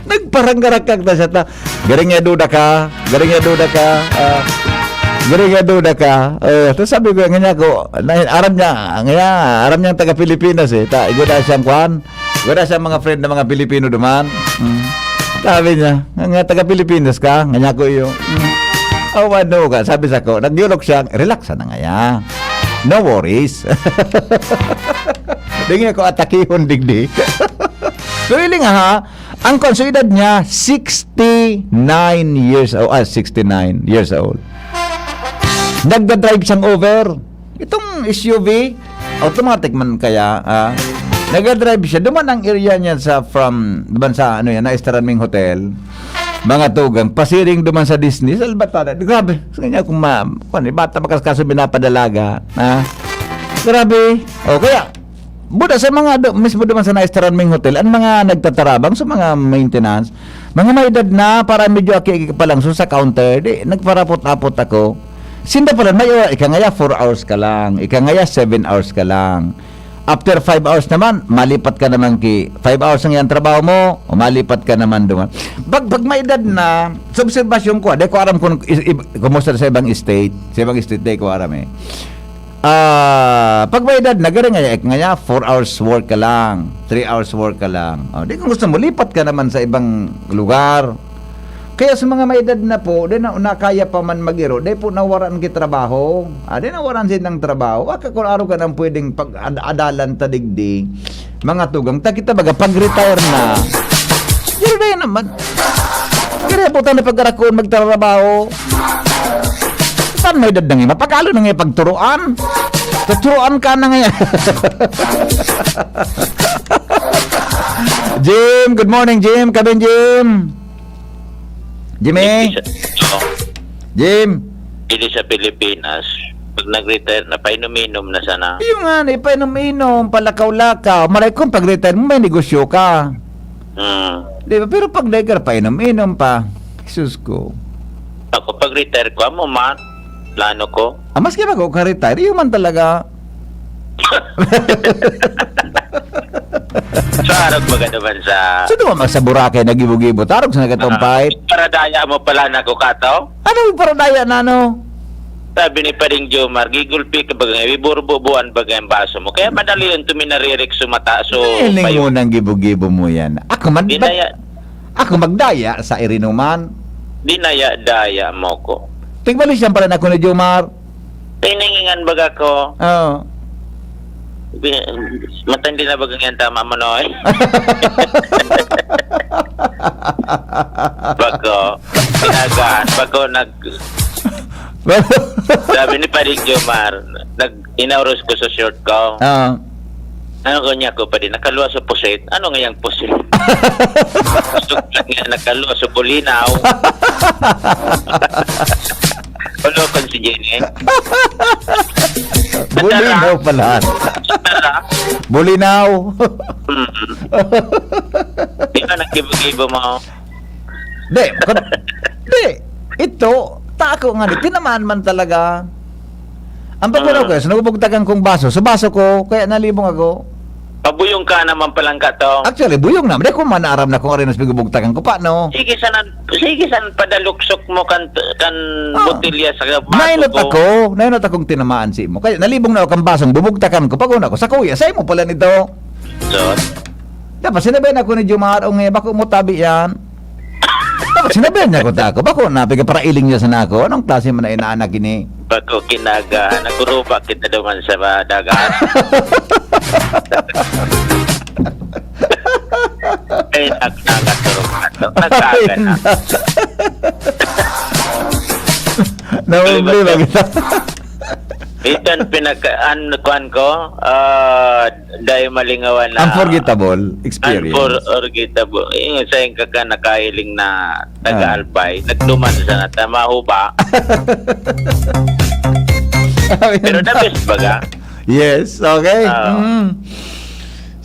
Nagparanggarakak na siya ta. Garing nga duda ka. Tapos sabi ko, nga ko, aram niya ang taga-Pilipinas eh. Iguda siyang kwan. Iguda siyang mga friend na mga Pilipino duman. Sabi niya, nga taga-Pilipinas ka. Nga ko yung, ano ka. Sabi sa ko, nagyulok siya, relax na nga ya. No worries. Dingin ako atakihon digdi. So, iling ha, ang konsolidad niya, 69 years old. Nagda-drive siyang over. Itong SUV, automatic man kaya, nagda-drive siya. Duman ang area niya duman sa, na Estaranming Hotel. Mga tugang, pasiring duman sa Disney. Salbatada. Grabe. Kanya kung bata makaskaso binapadalaga. Grabe. O kaya, buda sa mga mismo duman sa Estaranming Hotel, ang mga nagtatarabang sa mga maintenance, mga may edad na, para medyo aki pa lang sa counter, nagparapot-apot ako. Sinda pala, ika ngaya 4 hours ka lang, ika ngaya 7 hours ka lang. After 5 hours naman, malipat ka naman 5 hours ang yung trabaho mo, malipat ka naman doon. Pag may edad na, sa observasyon ko, di ko aram kung kumusta sa ibang state, di ko aram eh. Pag may edad na, gano'n nga 4 hours work ka lang, 3 hours work ka lang. Di kung gusto mo, lipat ka naman sa ibang lugar. Kaya sa mga may edad na po, di na kaya pa man mag-iro, di po nawaran ki trabaho. Di nawaran silang trabaho. Waka kung araw ka nang pwedeng pag-adalan tadigdi. Mga tugang, kita baga, pag-retire na, yun na naman. Kaya po tayo na pag-arakon, magtrabaho. Saan may edad na ngayon? Mapagalo na ngayon pagturuan. Tuturuan ka na ngayon. Jim, good morning, Jim. Kabin, Jim. Jimmy? Jim? Dili sa Pilipinas, pag nag-retire na, painom-inom na sana. Yung nga, painom-inom, palakaw-lakaw. Maray kung pag-retire mo, may negosyo ka. Di ba? Pero pag nag-retire, painom-inom pa. Jesus ko. Ako pag-retire ko, mo man, plano ko. Maski ba ko ka-retire, yung man talaga. So, arag baga naman sa... So, naman sa Boracay, nagibo-gibo. Tarog sa nagatumpay. Para daya mo pala na ko kato? Ano yung paradaya na, no? Sabi ni Paring Jomar, gigulpi ka baga ngayon, iburbubuan baga yung baso mo. Kaya madali yun, tuminaririk sumata. So, Hiling mo ng gibo-gibo mo yan. Ako magdaya sa irinuman. Dinaya-daya mo ko. Tingbalis yan pala na ako ni Jomar. Tiningingan baga ko. Oo. Matindi na bagang yan tama mo, no? Bago, tinagaan, sabi ni Paring Jomar, inauros ko sa short ko. Ano ko niya ko pa din, nakaluwa sa pusit. Ano nga yung pusit? Nakaluwa sa bulinaw. Ano kon si Jenny? Bulinaw pala. Bulinaw. Di ba nagkibo-kibo mo? Di. Ito, tako nga di. Tinamaan man talaga. Ang pagkano ko, sinubugtagan kong baso. Sa baso ko, kaya nalibong ako. Pabuyong ka naman palang ka to. Actually, buyong na. Di ko manaaram na kung arinas bigubugtagan ko pa, no? Sige san padaluksok mo kan botilya sa baso ko. Nainot akong tinamaan si mo. Kaya nalibong na ako ang basong bubugtakan ko. Pag una ko, sa kuya, sa'yo mo pala nito. So? Dapat sinabihan ako ni Jumar, bako mo tabi yan. Sinabihan niya ko tako. Bako na, para iling niya sa nako. Anong klase man na inaanak ini? Bago kinaga, naguruba kita naman sa dagat. Ay, nagnagatulog na to. Nagkaga na. Naumli ba kita? Itan pinagkuhan ko, dahil malingawan na... Unforgettable experience. Unforgettable. Yung sa yung kaka nakailing na taga-albay, nagduman sa nata, mahuba. Pero the best baga. Yes, okay.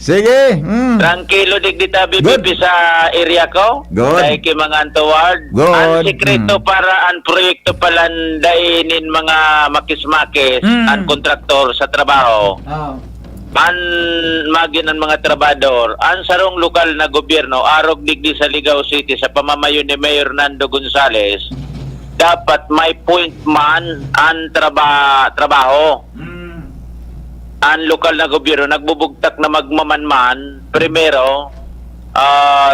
Sige. Tranquilo digdi tabi bibi sa area ko. Good. Dahil kay mga antaward. Good. Ang sekreto para ang proyekto palan dainin mga makis-makis ang kontraktor sa trabaho. An magin ang mga trabador, ang sarong lokal na gobyerno arog digdi sa Ligao City sa pamamayo ni Mayor Nando Gonzales, dapat may point man ang trabaho. Ang lokal na gobyerno nagbubugtak na magmamanman, primero,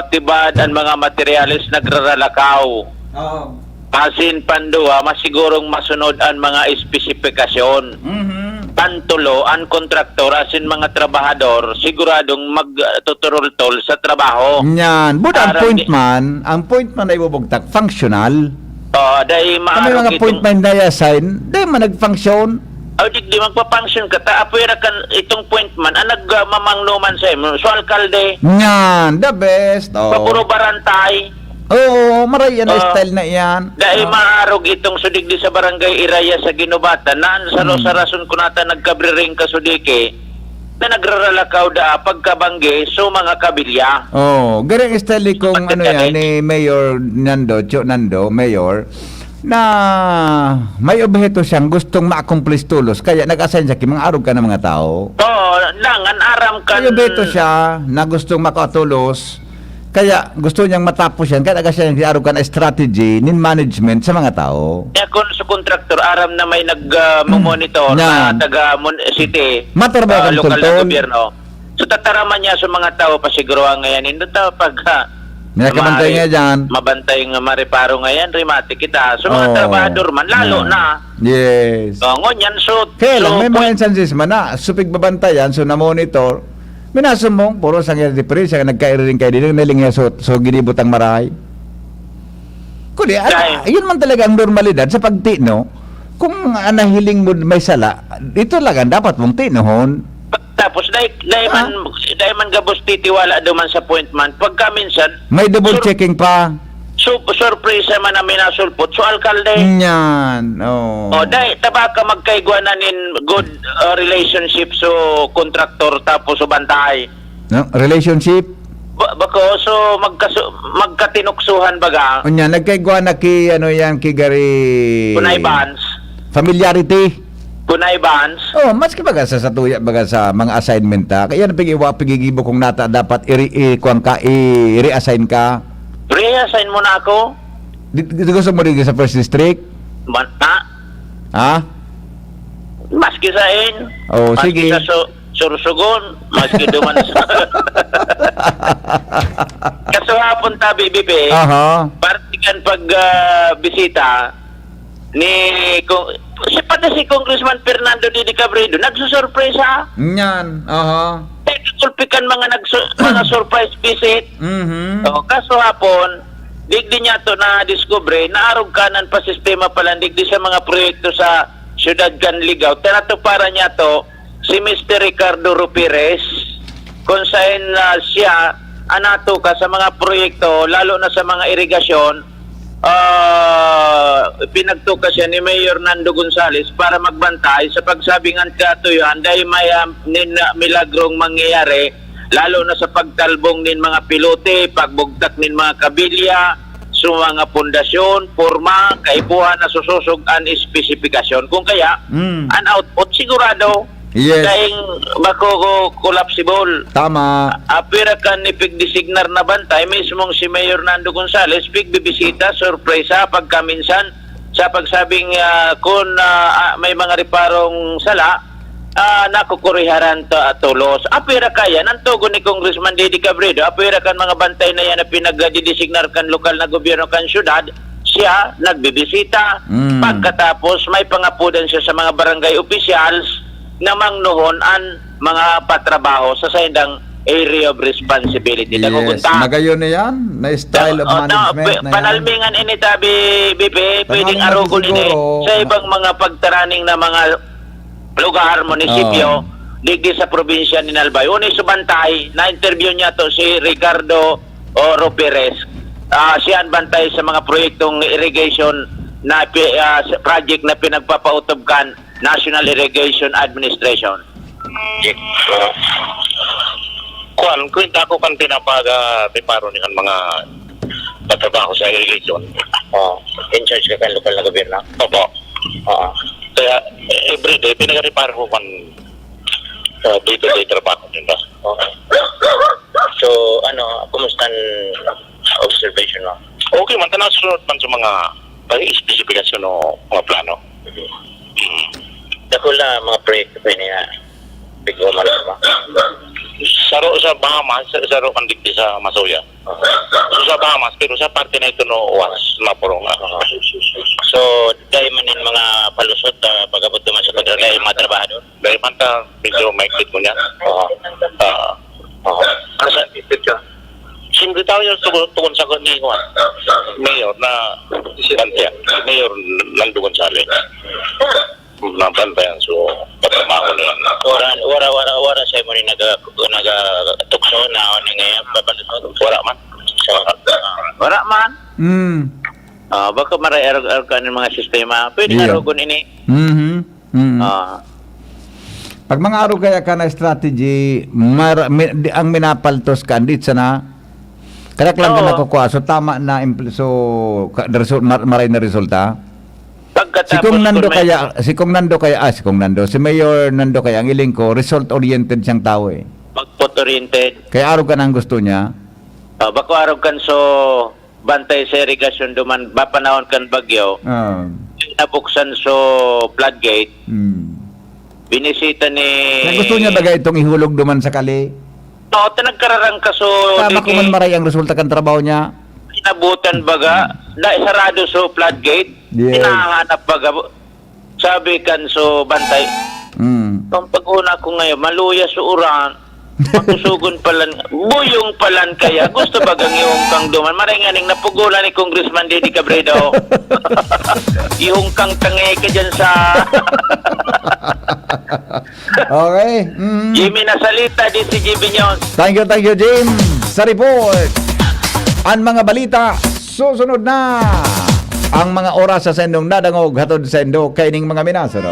tibad ang mga materyales nagraralakaw. Pasin pandua, masigurong masunod ang mga espesifikasyon. Pantulo, ang kontraktor, asin mga trabahador, siguradong magtuturol-tol sa trabaho. Yan. But ang point man ay bubugtak, functional. Dahil Kami mga point man na assign, dahil man nag-function. Di magpa-function ka, apwera kan itong point man, ang nagmamangnuman sa imo, so alkalde, Yan, the best. papuro barantay, Oo, maray yan ang style na yan. dahil maarog itong sudigdi sa barangay Iraya sa Ginubatan, na sa rason ko nata nagkabriring ka sudike, na nagraralakaw da pagkabangge so mga kabilya. Oh, ganyan ang style kung ano yan ni Mayor Nando, Mayor, na may objeto siyang gustong ma-accomplish tulos, kaya nag-assign siya mga arog ka ng mga tao. Langan aram kan. May objeto siya na gustong makatulos, kaya gusto niyang matapos yan, kaya nag-assign siya arog ka na strategy nin management sa mga tao. Kaya kung sa kontraktor aram na may nag-monitor na taga city, Matrabaho kang lokal na tultol. gobyerno, so tataraman niya sa mga tao pasiguruhan ngayon hindi daw pag Minakabantay nga dyan. mabantay nga mareparo ngayon rimati kita so mga trabahador man lalo na Yes. ngonyan so Kaya lang, may so, mga instances man na supig babantayan, so na-monitor, minasumong, puro sang yan difference, siya nagkairing kayo dito, nalingya so ginibot ang marahay. Kundi, yun man talaga ang normalidad sa pagtino. Kung anahiling mo may sala, ito lang ang dapat mong tinohon. tapos dahil man gabos titiwala duman sa appointment pagka minsan May double checking pa. surprise man namin nasulpot so alkalde Yan. dahil tabaka magkaigwanan in good relationship so kontraktor tapos so bantay. No? Relationship. Bako so magkatinuksuhan baga. Unya, nagkaigwa na ki, ano yan, ki gari... Kunay bans. Familiarity. Kunay bans. Maski baga sa tuya, baga sa mga assignment ta. Kaya pigigibo kung nata dapat i-reassign ka. Re-assign mo na ako. Dito gusto mo rin sa first district? Ha? Maski sa in. Sige. Maski sa Sursugon. Maski duman sa... Kaso hapon ta, BBP. Partikan pag bisita ni... pati si Congressman Fernando Didi Cabredo, nagsusurpresa. Yan. Kulpikan mga surprise visit. Kaso hapon, digdi niya to na discover na arog kanan pa sistema pala digdi sa mga proyekto sa Siyudad Canligao. Tinato para niya to si Mr. Ricardo Rupires kung saan siya anato ka sa mga proyekto lalo na sa mga irigasyon. Pinagtuka siya ni Mayor Nando Gonzales para magbantay sa pagsabingan katuyuan dahil may milagrong mangyayari lalo na sa pagtalbong nin mga pilote, pagbugtak nin mga kabilya, sa mga pundasyon, forma, kaibuhan na sususog ang espesifikasyon. Kung kaya, ang output sigurado dahil bako collapsible. Tama. Apira kan ni pigdesignar na bantay mismong si Mayor Nando Gonzales pigbibisita sorpresa pagkaminsan sa pagsabing kung may mga reparong sala nakukuriharan to tulos. Apira kaya nantugon ni Congressman Didi Cabredo, apira kan mga bantay na yan na pinagdidesignar kan lokal na gobyerno kan syudad, siya nagbibisita. Pagkatapos may pangapudan siya sa mga barangay officials na mangnuhon ang mga patrabaho sa sayandang area of responsibility. Yes, magayon na yan, na style of management na yan. Panalmingan ini tabi BP, pwedeng Tanongin arugon natin ini siguro. sa ibang mga pagtaraning na mga lugar, munisipyo, digdi sa probinsya ni Albay. Uni subantay, na-interview niya to si Ricardo Oro Perez. Siya ang bantay sa mga proyektong irrigation na project na pinagpapautob kan National Irrigation Administration. Kung ako kan pinapag-preparo ni kan mga patrabaho sa irrigation. In charge ka kan lokal na gobyerno? Opo. Kaya everyday pinag-prepare ko kan day-to-day trabaho nila. So, kumusta ang observation mo? Okay man, tanasunod man sa mga pag-ispesifikasyon o mga plano. Dakula mga proyekto pa niya bigo malama. Saro sa Bahamas, saro kan digdi sa Masuya. So sa Bahamas, pero sa parte na ito no was mapurong. So, dahil man yung mga palusot pagabot naman sa paglalay yung mga trabahador. Dahil man ta, medyo maiklit mo niya. Ano sa ipit ka? Siyempre tayo yung tukon sa ni Juan. Mayor na Santya. Mayor Lando Gonzales. Nabantayan, so patrabaho na lang. Wara sa mo ni nagatukso na ako ni ngayon papalusot. Wala man. Wala man. Mm. Baka maray-arog ka ng mga sistema. Pwede Yeah. arogon ini. Pag mga araw kaya ka na strategy, ang minapaltos ka, andit sa na, kaya lang ka Oo. nakukuha. So, tama na, maray na resulta. Si Pagkatapos Kong Nando, si Mayor Nando kaya, ang iling ko, result-oriented siyang tao eh. pag-oriented, Kaya araw ka na ang gusto niya. bako araw kan so bantay sa irrigation duman bapanahon kan bagyo, nabuksan so floodgate, binisita ni... Kaya gusto niya bagay itong ihulog duman sa kali. Oo, nagkararang ka so... Tama kung man maray ang resulta kan trabaho niya. Inabutan baga, sarado so floodgate, Yes. hinahanap baga. Sabi kan so bantay, ang pag-una ko ngayon, maluya sa uran, makusugon palan, buyong palan kaya, gusto bagang yung kang duman. Maringaning napugulan ni Congressman Didi Cabredo. Yung kang tangay ka dyan sa... Okay. Jimmy nasalita din si Jimmy Nyon. Thank you, Jim. Sa report, ang mga balita, susunod na. Ang mga oras sa sendong nadangog hatod sa endo kaining mga minasaro.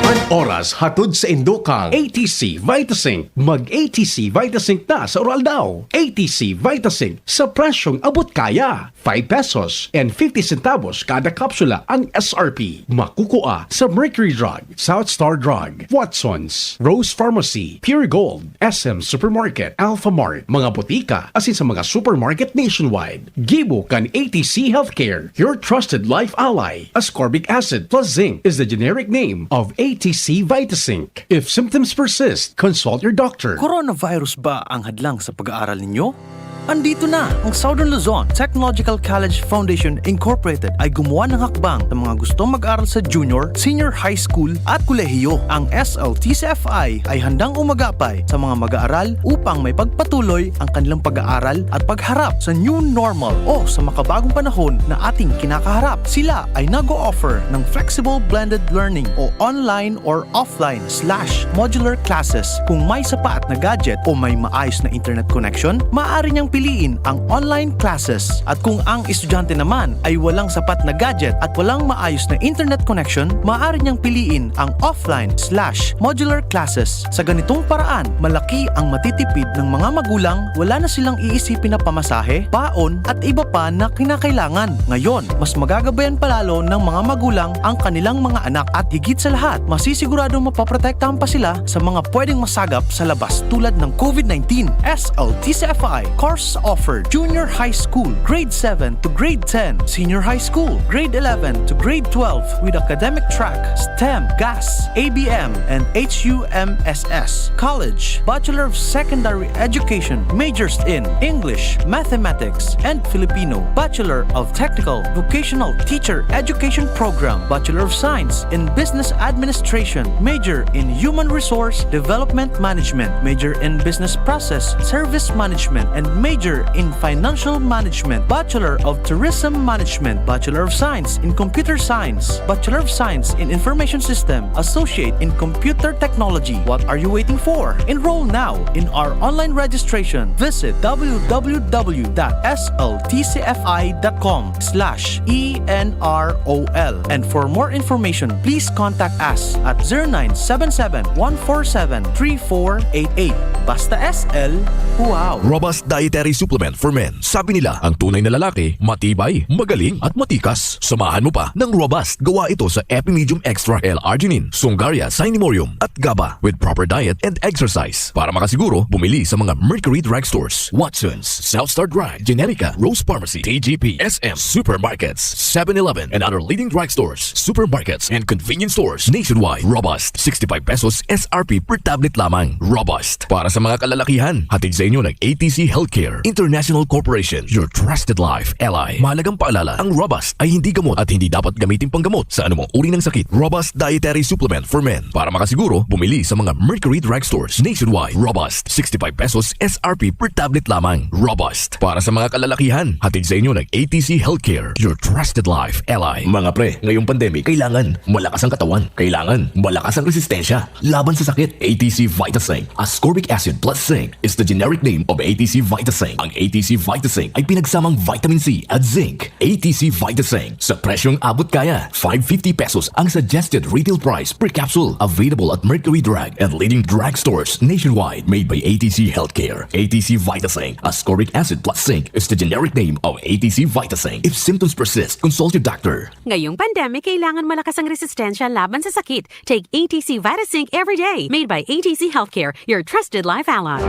Ang oras hatod sa Indokang ATC Vitasync. Mag-ATC Vitasync na sa oral daw. ATC Vitasync sa presyong abot kaya. 5 pesos and 50 centavos kada kapsula ang SRP. Makukuha sa Mercury Drug, South Star Drug, Watsons, Rose Pharmacy, Pure Gold, SM Supermarket, Alpha Mart, mga butika, asin sa mga supermarket nationwide. Gibo kan ATC Healthcare, your trusted life ally. Ascorbic acid plus zinc is the generic name of ATC Vitasync. If symptoms persist, consult your doctor. Coronavirus ba ang hadlang sa pag-aaral ninyo? Andito na ang Southern Luzon Technological College Foundation Incorporated ay gumawa ng hakbang sa mga gustong mag-aral sa junior, senior high school at kolehiyo. Ang SLTCFI ay handang umagapay sa mga mag-aaral upang may pagpatuloy ang kanilang pag-aaral at pagharap sa new normal o sa makabagong panahon na ating kinakaharap. Sila ay nag-o-offer ng flexible blended learning o online or offline/modular classes. Kung may sapat na gadget o may maayos na internet connection, maaari niyang piliin ang online classes. At kung ang estudyante naman ay walang sapat na gadget at walang maayos na internet connection, maaari niyang piliin ang offline/modular classes. Sa ganitong paraan, malaki ang matitipid ng mga magulang, wala na silang iisipin na pamasahe, baon at iba pa na kinakailangan. Ngayon, mas magagabayan palalo ng mga magulang ang kanilang mga anak at higit sa lahat, masisiguradong mapaprotektahan pa sila sa mga pwedeng masagap sa labas tulad ng COVID-19. SLTCFI Course course offered: Junior High School, Grade 7 to Grade 10, Senior High School, Grade 11 to Grade 12 with academic track, STEM, GAS, ABM, and HUMSS. College, Bachelor of Secondary Education, majors in English, Mathematics, and Filipino. Bachelor of Technical Vocational Teacher Education Program, Bachelor of Science in Business Administration, major in Human Resource Development Management, major in Business Process Service Management, and major in Financial Management. Bachelor of Tourism Management, Bachelor of Science in Computer Science, Bachelor of Science in Information System, Associate in Computer Technology. What are you waiting for? Enroll now in our online registration. Visit www.sltcfi.com/ENROL. And for more information, please contact us at 0977-147-3488. Basta SL, wow! Robust Dietary Supplement for Men. Sabi nila, ang tunay na lalaki, matibay, magaling at matikas. Samahan mo pa ng Robust. Gawa ito sa Epimedium Extra L-Arginine, Sungaria Cinnamomum at GABA with proper diet and exercise. Para makasiguro, bumili sa mga Mercury Drugstores, Watson's, Southstar Drug, Generica, Rose Pharmacy, TGP, SM, Supermarkets, 7-Eleven, and other leading drugstores, supermarkets, and convenience stores nationwide. Robust, 65 pesos SRP per tablet lamang. Robust. Para sa mga kalalakihan, hatid sa inyo ng ATC Healthcare International Corporation, your trusted life ally. Mahalagang paalala, ang Robust ay hindi gamot at hindi dapat gamitin panggamot sa anumang uri ng sakit. Robust Dietary Supplement for Men. Para makasiguro, bumili sa mga Mercury Drugstores nationwide. Robust, 65 pesos SRP per tablet lamang. Robust. Para sa mga kalalakihan, hatid sa inyo ng ATC Healthcare, your trusted life ally. Mga pre, ngayong pandemic, kailangan malakas ang katawan. Kailangan malakas ang resistensya laban sa sakit. ATC Vitasync, ascorbic acid plus zinc is the generic name of ATC Vitasync. Ang ATC Vitasync ay pinagsamang vitamin C at zinc. ATC Vitasync, sa presyong abot kaya, 550 pesos ang suggested retail price per capsule. Available at Mercury Drug and leading drugstores nationwide. Made by ATC Healthcare. ATC Vitasync, ascorbic acid plus zinc is the generic name of ATC Vitasync. If symptoms persist, consult your doctor. Ngayong pandemic, kailangan malakas ang resistensya laban sa sakit. Take ATC Vitasync every day. Made by ATC Healthcare, your trusted life ally.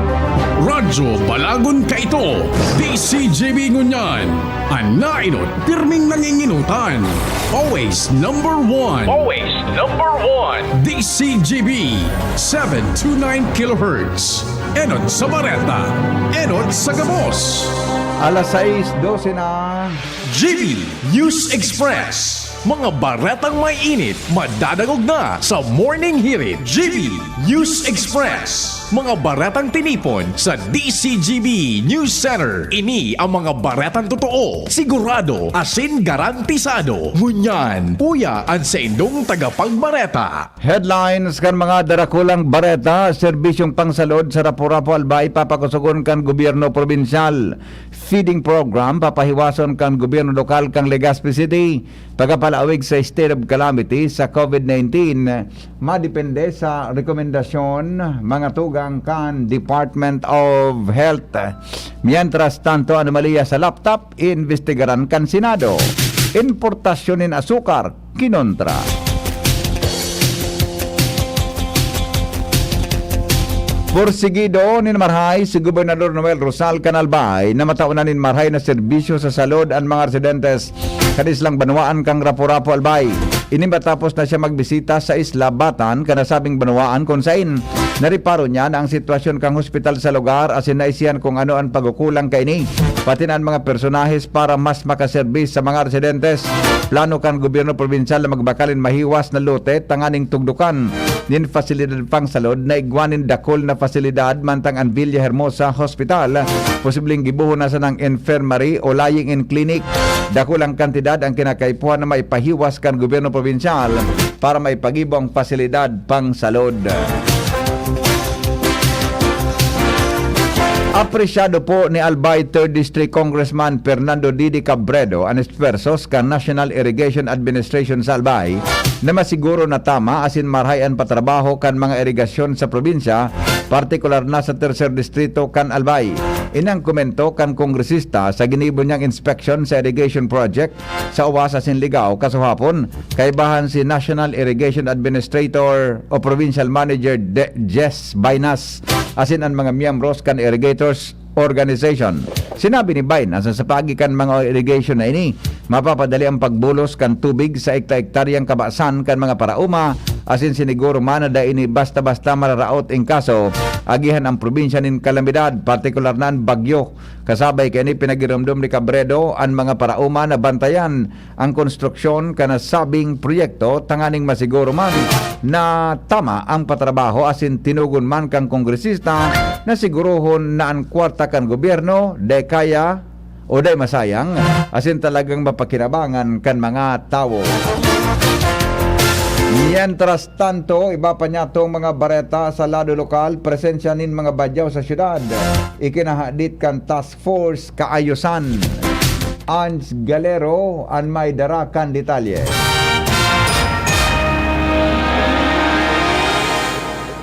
Radyo Balagon ka ito. DCJB Ngunyan. Anainot, pirming nanginginutan. Always number one. Always number one. DCJB 729 kHz. Enot sa Bareta. Enot sa Gabos. Alas 6:12 na. GB News Express. Mga baretang may init, madadagog na sa Morning Hirit. GB News Express. Mga baretang tinipon sa DCGB News Center. Ini ang mga baretang totoo, sigurado, asin garantisado. Ngunyan, puya ang sa indong tagapagbareta. Headlines kan mga darakulang bareta, serbisyong pangsalod sa Rapu-Rapu Albay papakusugon kan gobyerno probinsyal. Feeding program papahiwason kan gobyerno lokal kang Legazpi City. Pagkapalaawig sa state of calamity sa COVID-19, madepende sa rekomendasyon mga tugang kan Department of Health. Mientras tanto, anomalya sa laptop, investigaran kan Senado. Importasyon ng asukar, kinontra. Porsigido ninmarhay si Gobernador Noel Rosal Canalbay na mataunan ninmarhay na serbisyo sa salud ang mga residentes kanislang banwaan kang Rapu-Rapu Albay. Inimbatapos na siya magbisita sa Isla Batan kanasabing banwaan kung sain nariparo niya na ang sitwasyon kang hospital sa lugar asin naisiyan kung ano ang pagkukulang kaini pati na ang mga personahes para mas makaserbis sa mga residentes. Plano kan gobyerno probinsyal na magbakalin mahiwas na lote tanganing tugdukan nin fasilidad pang salud na igwanin dakol na fasilidad mantang ang Villa Hermosa Hospital posibleng gibuhon na sa ng infirmary o lying in clinic. Dakulang kantidad ang kinakaipuhan na maipahiwas kan gobyerno probinsyal para maipagibo ang pasilidad pang salud. Apresyado po ni Albay 3rd District Congressman Fernando Didi Cabredo ang esfuerzos kan National Irrigation Administration sa Albay na masiguro na tama asin marhayan patrabaho kan mga irigasyon sa probinsya, partikular na sa 3rd Distrito kan Albay. Inang komento kan kongresista sa ginibo niyang inspection sa irrigation project sa Uwas asin Ligao kasuhapon, kaibahan si National Irrigation Administrator o Provincial Manager Jess Bainas asin ang mga miyembros kan irrigators Organization. Sinabi ni Bain, asa sa pagikan mga irrigation na ini, mapapadali ang pagbulos kan tubig sa ekta-ektaryang kabasan kan mga parauma, asin siniguro manada ini basta-basta mararaot in kaso, agihan ang probinsya nin kalamidad, partikular na ang bagyo. Kasabay kay ni pinagiramdom ni Cabredo ang mga parauma na bantayan ang konstruksyon kanasabing proyekto, tanganing masiguro man na tama ang patrabaho, asin tinugon man kang kongresista na sigurohon na ang kwarta kan gobyerno de kaya o de masayang, asin talagang mapakinabangan kan mga tao. Mientras tanto, iba pa niya itong mga bareta sa lado lokal, presensya nin mga badyaw sa syudad. Ikinahadit kan task force kaayusan. Ans Galero ang may darakan detalye.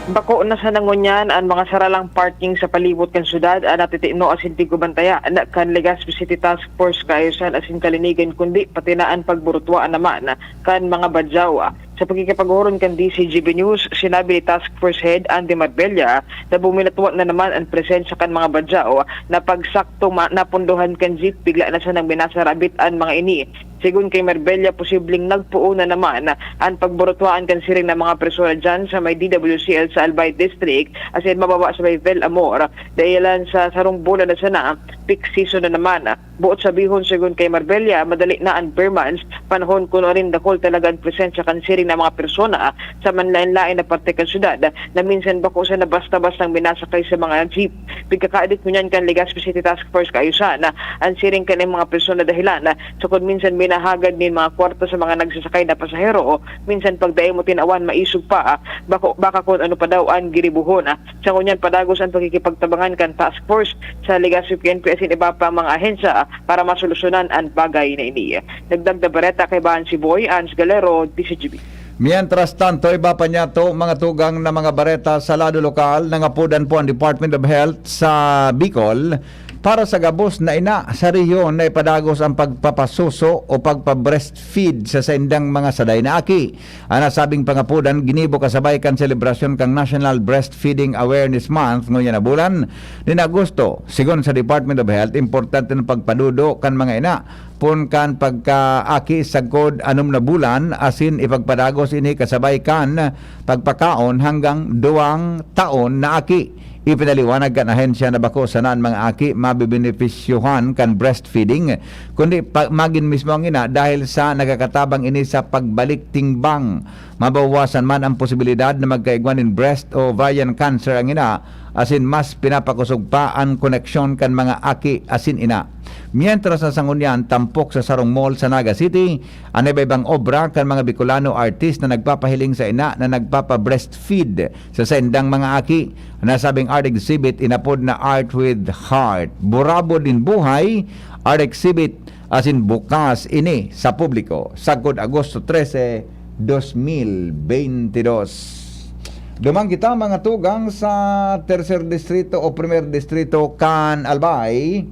Bako na sa nangunyan ang mga saralang parking sa palibot kan syudad natitino asin tigubantaya kan Legazpi City Task Force kaayusan asin kalinigan kundi pati na ang pagburutwa naman kan mga badyaw. Sa pagkikipaghuron kan DCGB News, sinabi ni Task Force Head Andy Marbella na buminatwa na naman ang presensya kan mga badyaw na pagsakto napunduhan kan jeep bigla na siya nang binasarabit ang mga ini. Sigun kay Marbella, posibleng nagpuo na naman ang pagburutwaan kan siring ng mga persona dyan sa may DWCL sa Albay District asin mababa sa may Vel Amor dahilan sa sarong bulan na sana peak season na naman. Buot sabihon sigun kay Marbella, madali na ang Bermans panahon kuno rin dakol talaga ang presensya kan siring ng mga persona sa manlain-lain na parte kan syudad na minsan bako sa na basta-bastang binasakay sa mga jeep. Pagkakaadit mo niyan kan Legazpi City Task Force kaayusan ang siring kan mga persona dahilan sa kung minsan binahagad din mga kwarta sa mga nagsasakay na pasahero minsan pagdayo mo tinawan maisog pa baka kung ano pa daw ang giribuhon. Sa kunyan padagos ang pagkikipagtabangan kan Task Force sa Legazpi PNP asin iba pa mga ahensya para masolusyonan ang bagay na ini. Nagdagda bareta kay Bahan si Boy, Ans Galero, DCGB. Mientras tanto, iba pa niya to mga tugang na mga bareta sa lado lokal nangapudan po ang Department of Health sa Bicol para sa gabos na ina sa rehiyon na ipadagos ang pagpapasuso o pagpa-breastfeed sa saindang mga saday na aki. Ang nasabing pangapudan, ginibo kasabay kan selebrasyon kang National Breastfeeding Awareness Month ngayon na bulan ni Agosto. Sigon sa Department of Health, importante ng pagpadudo kan mga ina pun kan pagkaaki sa kod anom na bulan asin ipagpadagos ini kasabay kan pagpakaon hanggang 2 taon na aki. Ipinaliwanag kan ahensya na bako sanaan mga aki mabibenepisyuhan kan breastfeeding kundi magin mismo ang ina dahil sa nagakatabang ini sa pagbalik tingbang. Mabawasan man ang posibilidad na magkaigwan in breast o ovarian cancer ang ina asin mas pinapakusog pa ang koneksyon kan mga aki asin ina. Mientras sa sangunyan tampok sa Sarong Mall sa Naga City, ang iba-ibang obra kan mga Bicolano artist na nagpapahiling sa ina na nagpapa-breastfeed sa sendang mga aki. Nasabing art exhibit inapod na Art with Heart. Burabo din buhay, art exhibit asin bukas ini sa publiko. Sagod Agosto 13, 2022. Dumang kita mga tugang sa Tercer Distrito o Primer Distrito kan Albay.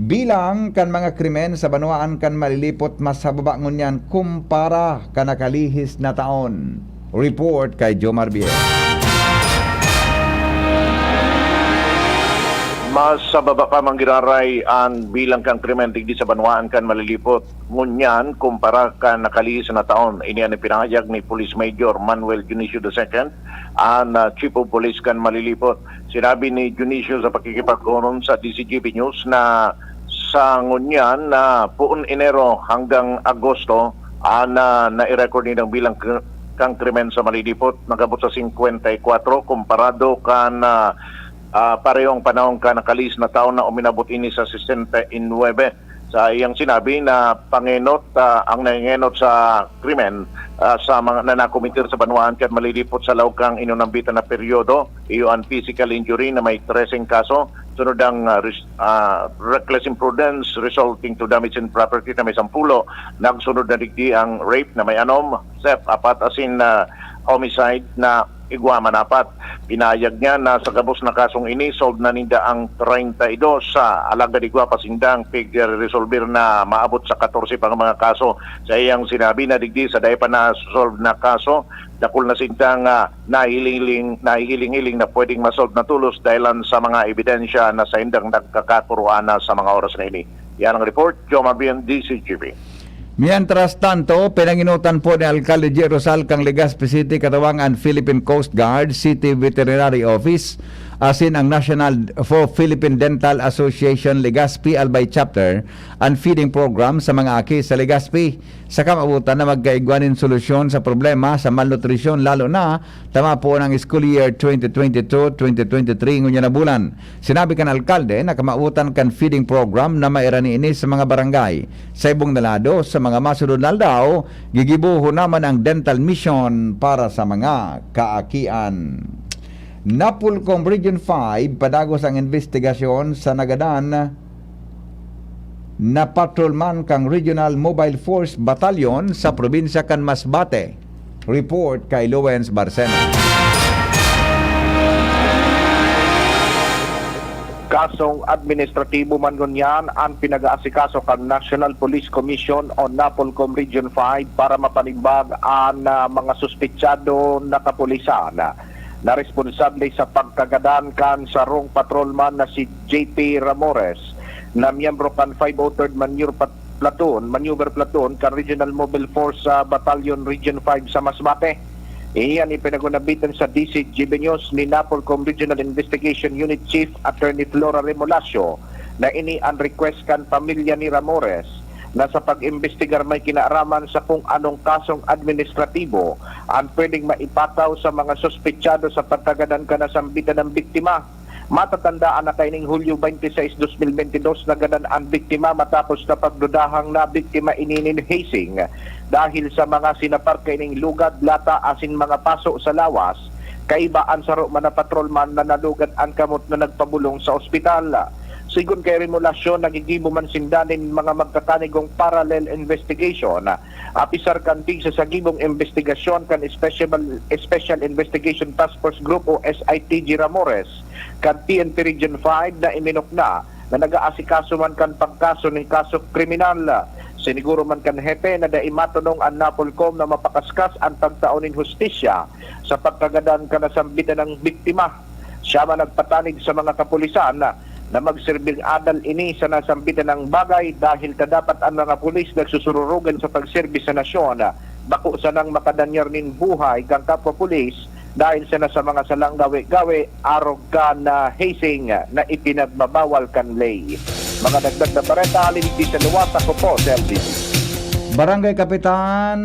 Bilang kan mga krimen sa Banwaan kan malilipot mas sa baba ngunyan kumpara kan nakalihis na taon. Report kay Jomar Biel. Mas sa baba pa manggiraray ang bilang kang krimen digdi sa Banwaan kan malilipot ngunyan kumpara kan nakalihis na taon. Ini ang pinahayag ni Police Major Manuel Dionisio II ang Chief of Police kan malilipot. Sinabi ni Dionisio sa pakikipagkonon sa DCGB News na sa ngunyan na puon Enero hanggang Agosto na i-record nilang bilang kang krimen sa malilipot nagabot sa 54 komparado kan parehong panahon ka nakalis na taon na uminabot ini sa 69. Sa iyang sinabi na pangenot ang nangenot sa krimen sa mga nanakomitir sa Banwaan kat malilipot sa laukang inunambitan na peryodo, iyon physical injury na may 13 kaso, sunod ang reckless imprudence resulting to damage in property na may 10, nagsunod na digdi ang rape na may 6, theft 4 asin homicide na igwaman 4. Pinayag niya na sa gabos na kasong ini solved na ninda ang 32 sa Alagad Igwa Pasindang resolver na maabot sa 14 pang mga kaso. Sa iyang sinabi na digdi sa dahil pa na solved na kaso dakol na sintang nahihiling-hiling na pwedeng masolve na tulos dahilan sa mga ebidensya na sa indang nagkakaturuan na sa mga oras na ini. Yan ang report, Joe Mabion, DCGB. Mientras tanto, pinanginutan po ni Alcalde G. Rosal kang Legazpi City Katawangan Philippine Coast Guard City Veterinary Office asin ang National for Philippine Dental Association Legazpi Albay Chapter ang feeding program sa mga aki sa Legazpi sa kamabutan na magkaigwanin solusyon sa problema sa malnutrisyon lalo na tama po ng school year 2022-2023 ngunya na bulan. Sinabi kan alkalde na kamautan kan feeding program na mairani ini sa mga barangay. Sa ibong nalado sa mga masunod na daw, gigibuho naman ang dental mission para sa mga kaakian. Napolcom Region 5 padagos ang investigasyon sa nagadan na patrolman kang Regional Mobile Force Battalion sa probinsya kan Masbate. Report kay Lawrence Barcena. Kasong administratibo man ngunyan ang pinag-aasikaso kang National Police Commission o Napolcom Region 5 para mapanimbag ang mga suspitsado na kapulisan na responsable sa pagkagadan kan sa rong patrolman na si JP Ramores na miyembro kan 503rd Maneuver Platoon kan Regional Mobile Force Battalion Region 5 sa Masbate. Iyan ipinagunabitan sa DCGB News ni Napolcom Regional Investigation Unit Chief Attorney Flora Remolacio na ini ang request kan pamilya ni Ramores na sa pag-imbestigar may kinaaraman sa kung anong kasong administratibo ang pwedeng maipataw sa mga sospechado sa pagkagadan kanasambitan ng biktima. Matatandaan na kaining Hulyo 26, 2022 nagadan ang biktima matapos na pagdudahang na biktima ininin hazing dahil sa mga sinapar kaining lugad, lata, asin mga paso sa lawas. Kaibaan sa man na patrolman na nalugad ang kamot na nagpabulong sa ospital. Sigun kay Remolasyon, nagigibo man sindanin mga magkakanigong parallel investigation. Apisar kantig sa sagibong investigasyon kan Special Investigation Task Force Group o SITG Ramores kan PNP Region 5 na iminok na nag-aasikaso man kan pagkaso ng kaso kriminal. Siniguro man kan hepe na daimatunong ang Napolcom na mapakaskas ang pagtaonin hustisya sa pagkagadan kanasambitan ng biktima. Siya man nagpatanig sa mga kapulisan na magsirbing adal ini sa nasambitan ng bagay dahil dapat ang mga pulis nagsusururugan sa pagserbis sa nasyon. Bako sa nang makadanyar nin buhay kang kapwa pulis dahil sa nasa mga salang gawi-gawi arogan na hazing na ipinagbabawal kan lay. Mga dagdag na bareta, Lindy sa Luwasa ko po sa LBC. Barangay Kapitan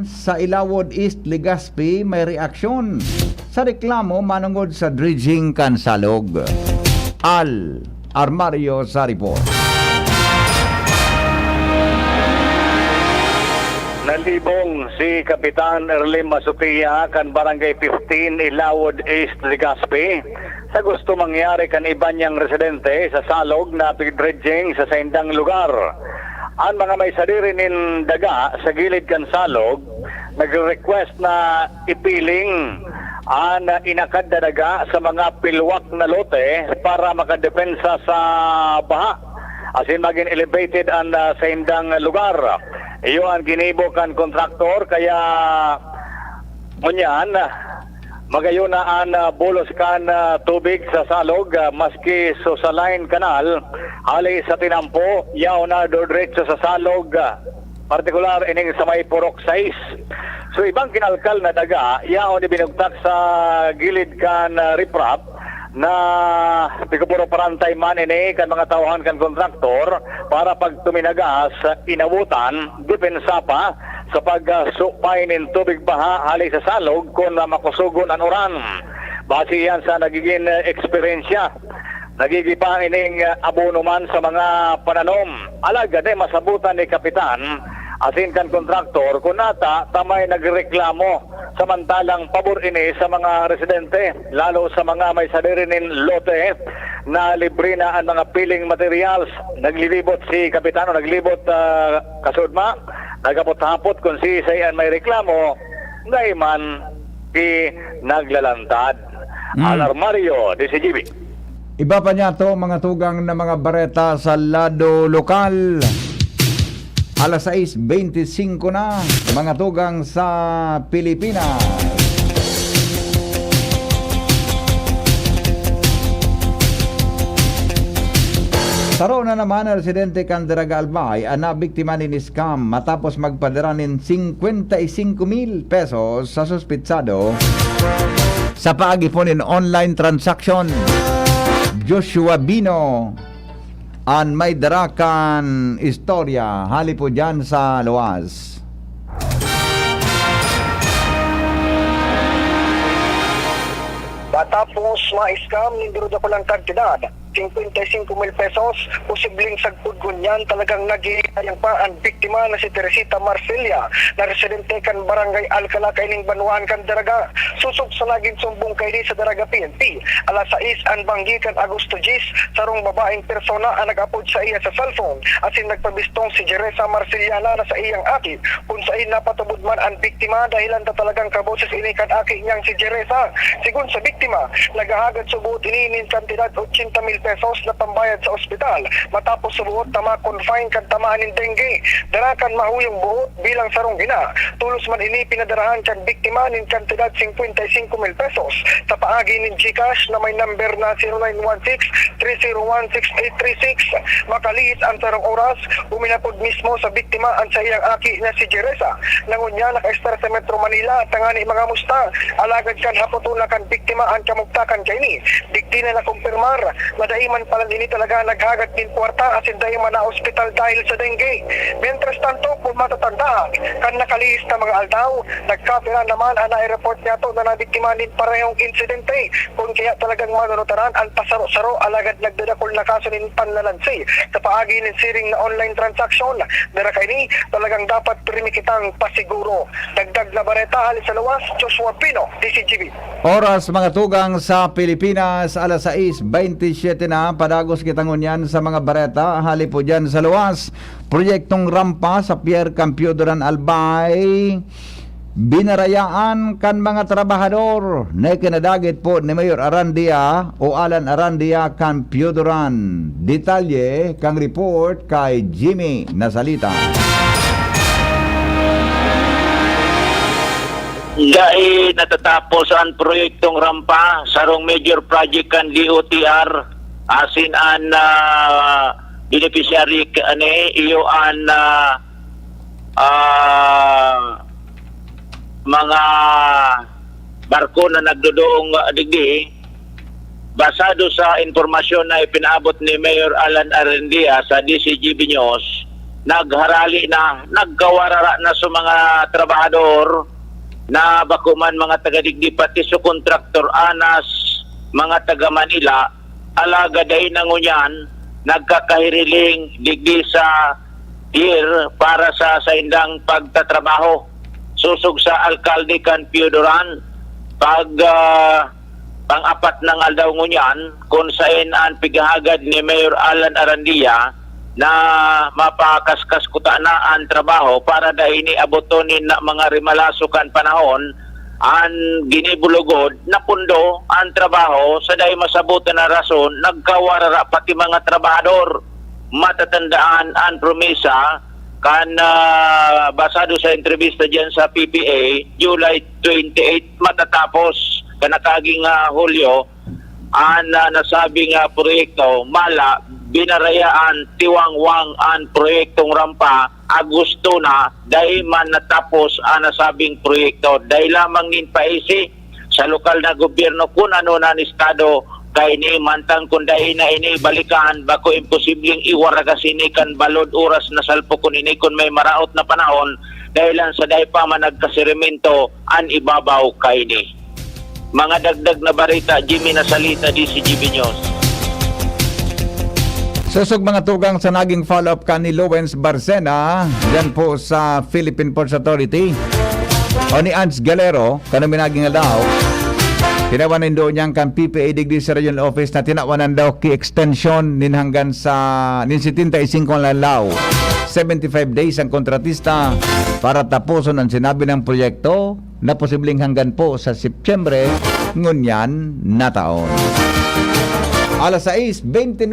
sa Ilawod East, Legazpi may reaksyon sa reklamo manungod sa dredging kan Salog. Armario sa report. Nalibong si Kapitan Erlim Masupia kan Barangay 15 Ilawod East, Legazpi sa gusto mangyari kan iba niyang residente sa Salog na dredging sa saindang lugar. Ang mga may sarili nin daga sa gilid kan Salog nagre-request na ipiling ang inakad na daga sa mga pilwak na lote para makadepensa sa baha. Asin maging elevated ang sa indang lugar. Iyo ang ginibo kan kontraktor kaya munyan magayon na ang bulos kan tubig sa Salog maski sa line kanal hali sa tinampo yaw na diretso sa Salog partikular ining sa may Purok 6. So ibang kinalkal na daga yaw ni binugtak sa gilid kan riprap na pigapuro parantay man ini kan mga tawahan kan kontraktor para pag tuminagas inawutan depensa pa sa pagsupay nin tubig baha hali sa Salog kung makusugon ang uran. Base yan sa nagiging eksperyensya. Nagigipa ining abono man sa mga pananom. Alagad masabutan ni Kapitan asin kan kontraktor kung nata tamay nagreklamo samantalang pabor ini sa mga residente lalo sa mga may sadirinin lote na libre na ang mga piling materials. Naglilibot si Kapitano, naglibot kasudma, nagapot-hapot kung si Sayan may reklamo ngayman di naglalantad. Alarmario, DCGB. Iba pa niya to mga tugang na mga bareta sa lado lokal. Alas 6:25 na, mga tugang sa Pilipinas. Saro na naman ang residente Candelaga Albay ang nabiktima ni scam matapos magpadala ng 55,000 pesos sa suspitsado sa paagipon in online transaction. Joshua Bino ang may darakan istorya. Hali po dyan sa luwas. Matapos ma-scam ng biruda ko lang kantidad, 55,000 pesos, posibleng sagpudgon yan, talagang naghihayang pa ang biktima na si Teresita Marcelia na residente kan Barangay Alcala kaining Banuan kan Daraga. Susog sa naging sumbong kay sa Daraga PNP. Alas 6 ang banggi kan Agosto 10, sarong babaeng persona ang nag-upload sa iya sa cellphone asin nagpabistong si Jeresa Marceliana na sa iyang aki kung saan napatubod man ang biktima dahilan ta talagang kaboses ini kan aki niyang si Jeresa. Sigun sa biktima, nagahagad subuot ini nin kantidad 80,000 pesos na pambayad sa ospital matapos subuot na ma-confine kan tamaan ng dengue. Darakan mahuyong buot bilang sarong gina. Tulos man ini pinadarahan kan biktima nin kantidad 55,000 pesos sa paagi nin GCash na may number na 0916-3016836. Makaliit ang sarong oras, uminapod mismo sa biktima ang sa iyang aki na si Jeresa. Nangunya naka-estar sa Metro Manila at tangani mga musta. Alagad kan hapotuna kan biktima ang kamugtakan kay ni. Digdi na nakumpirmar na daiman pala din talaga naghagad din kwarta asin daiman na ospital dahil sa dengue. Mientras tanto, kung matatandaan, kan nakalihis na mga aldaw, nagkapira naman ang nai-report niya to na nabiktima din parehong insidente. Kung kaya talagang manunutaran ang pasaro-saro alagad nagdadakol na kaso nin panlalansi sa paagi ng siring na online transaction. Dara kay ni, talagang dapat primikitang pasiguro. Dagdag na bareta, halis sa luwas, Joshua Pino, DCGB. Oras mga tugang sa Pilipinas, alas 6:27 na, padagos kitang unyan sa mga bareta. Hali po dyan sa luwas. Proyektong rampa sa Pierre Campiodoran Albay, binarayaan kan mga trabahador na kinadagit po ni Mayor Arandia o Alan Arandia Campiodoran. Detalye kang report kay Jimmy Nasalita. Dahil natatapos ang proyektong rampa sarong major project kan DOTR asin an beneficiary ani iyo an mga barko na nagdodoong digdi basado sa impormasyon na ipinaabot ni Mayor Alan Arandia sa DCGB News, nagharali na, nagkawarara na sa mga trabahador na bakuman mga taga-digdi pati sa kontraktor anas mga taga Manila alaga day nangunyan nagkakahiriling digdi sa year para sa indang pagtatrabaho. Susog sa alkalde kan Piodoran pag pang-apat ng aldaw ngunyan kung saan ang pigahagad ni Mayor Alan Arandia na mapakaskas kuta na ang trabaho para dahil ni abotonin na mga rimalasukan panahon ang ginibulugod na pundo ang trabaho sa dahil masabutan na rason nagkawarara pati mga trabahador. Matatandaan ang promesa kan basado sa entrevista dyan sa PPA July 28 matatapos kanakaging Hulyo ang nasabing proyekto mala binarayaan tiwangwang ang proyektong rampa Agosto na dahil man natapos ang nasabing proyekto dahil lamang nin paisi sa lokal na gobyerno kung ano na estado kay ni mantang kung dahil na ini balikan bako imposibleng iwaragasin kan balod oras na salpo kun ini kung may maraot na panahon dahilan sa dahil pa man nagkasirimento an ibabaw kay ni. Mga dagdag na barita, Jimmy Nasalita, DCGB News. Susog mga tugang sa naging follow-up ka ni Lowens Barcena dyan po sa Philippine Ports Authority o ni Ans Galero kanami naging daw tinawanan doon niyang kan PPA Digdi sa Regional Office na tinawanan daw ki-extension nin hanggang sa nin 75 lalaw 75 days ang kontratista para tapuson ang sinabi ng proyekto na posibleng hanggang po sa Setyembre ngunyan na taon. Alas 6:29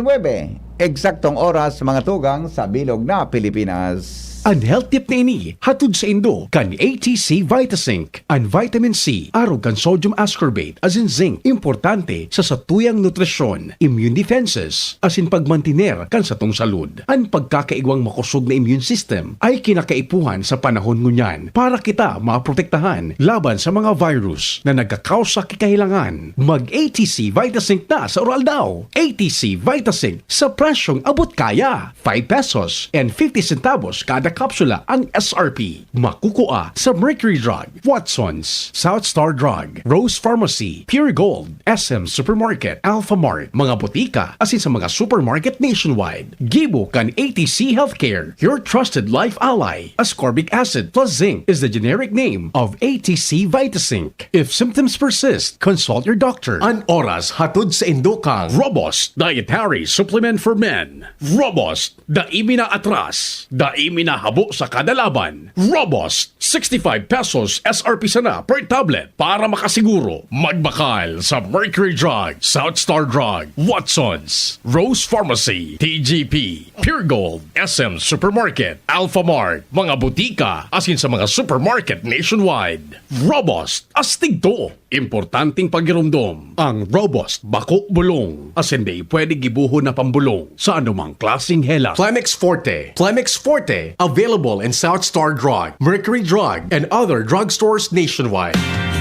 eksaktong oras mga tugang sa bilog na Pilipinas. Ang health tip na ini, hatod sa Indo, kan ATC Vitasync. Ang vitamin C, arog kan sodium ascorbate, as in zinc, importante sa satuyang nutrisyon, immune defenses, as in pagmantiner kan sa tong salud. Ang pagkakaigwang makusog na immune system ay kinakaipuhan sa panahon ngunyan para kita maprotektahan laban sa mga virus na nagkakausa kikahilangan. Mag-ATC Vitasync na sa oral daw. ATC Vitasync sa presyong abot kaya. 5 pesos and 50 centavos kada kapsula ang SRP. Makukuha sa Mercury Drug, Watsons, South Star Drug, Rose Pharmacy, Pure Gold, SM Supermarket, Alpha Mart, mga botika, asin sa mga supermarket nationwide. Gibo kan ATC Healthcare, your trusted life ally. Ascorbic acid plus zinc is the generic name of ATC Vitasync. If symptoms persist, consult your doctor. An oras hatod sa Indokang Robust Dietary Supplement for Men. Robust, daimi na atras, daimi na habo sa kadalaban. Robust, 65 pesos SRP sana per tablet para makasiguro. Magbakal sa Mercury Drug, South Star Drug, Watsons, Rose Pharmacy, TGP, Pure Gold, SM Supermarket, Alpha Mart, mga butika, asin sa mga supermarket nationwide. Robust, astig to. Importanteng pagirumdom. Ang Robust Bako Bulong. Asin di pwede gibuho na pambulong sa anumang klaseng hela. Plemix Forte. Plemix Forte, available in South Star Drug, Mercury Drug, and other drugstores nationwide.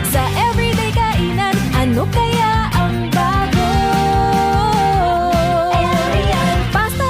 Sa everyday kainan, ano kaya ang bago? Elial Pasta,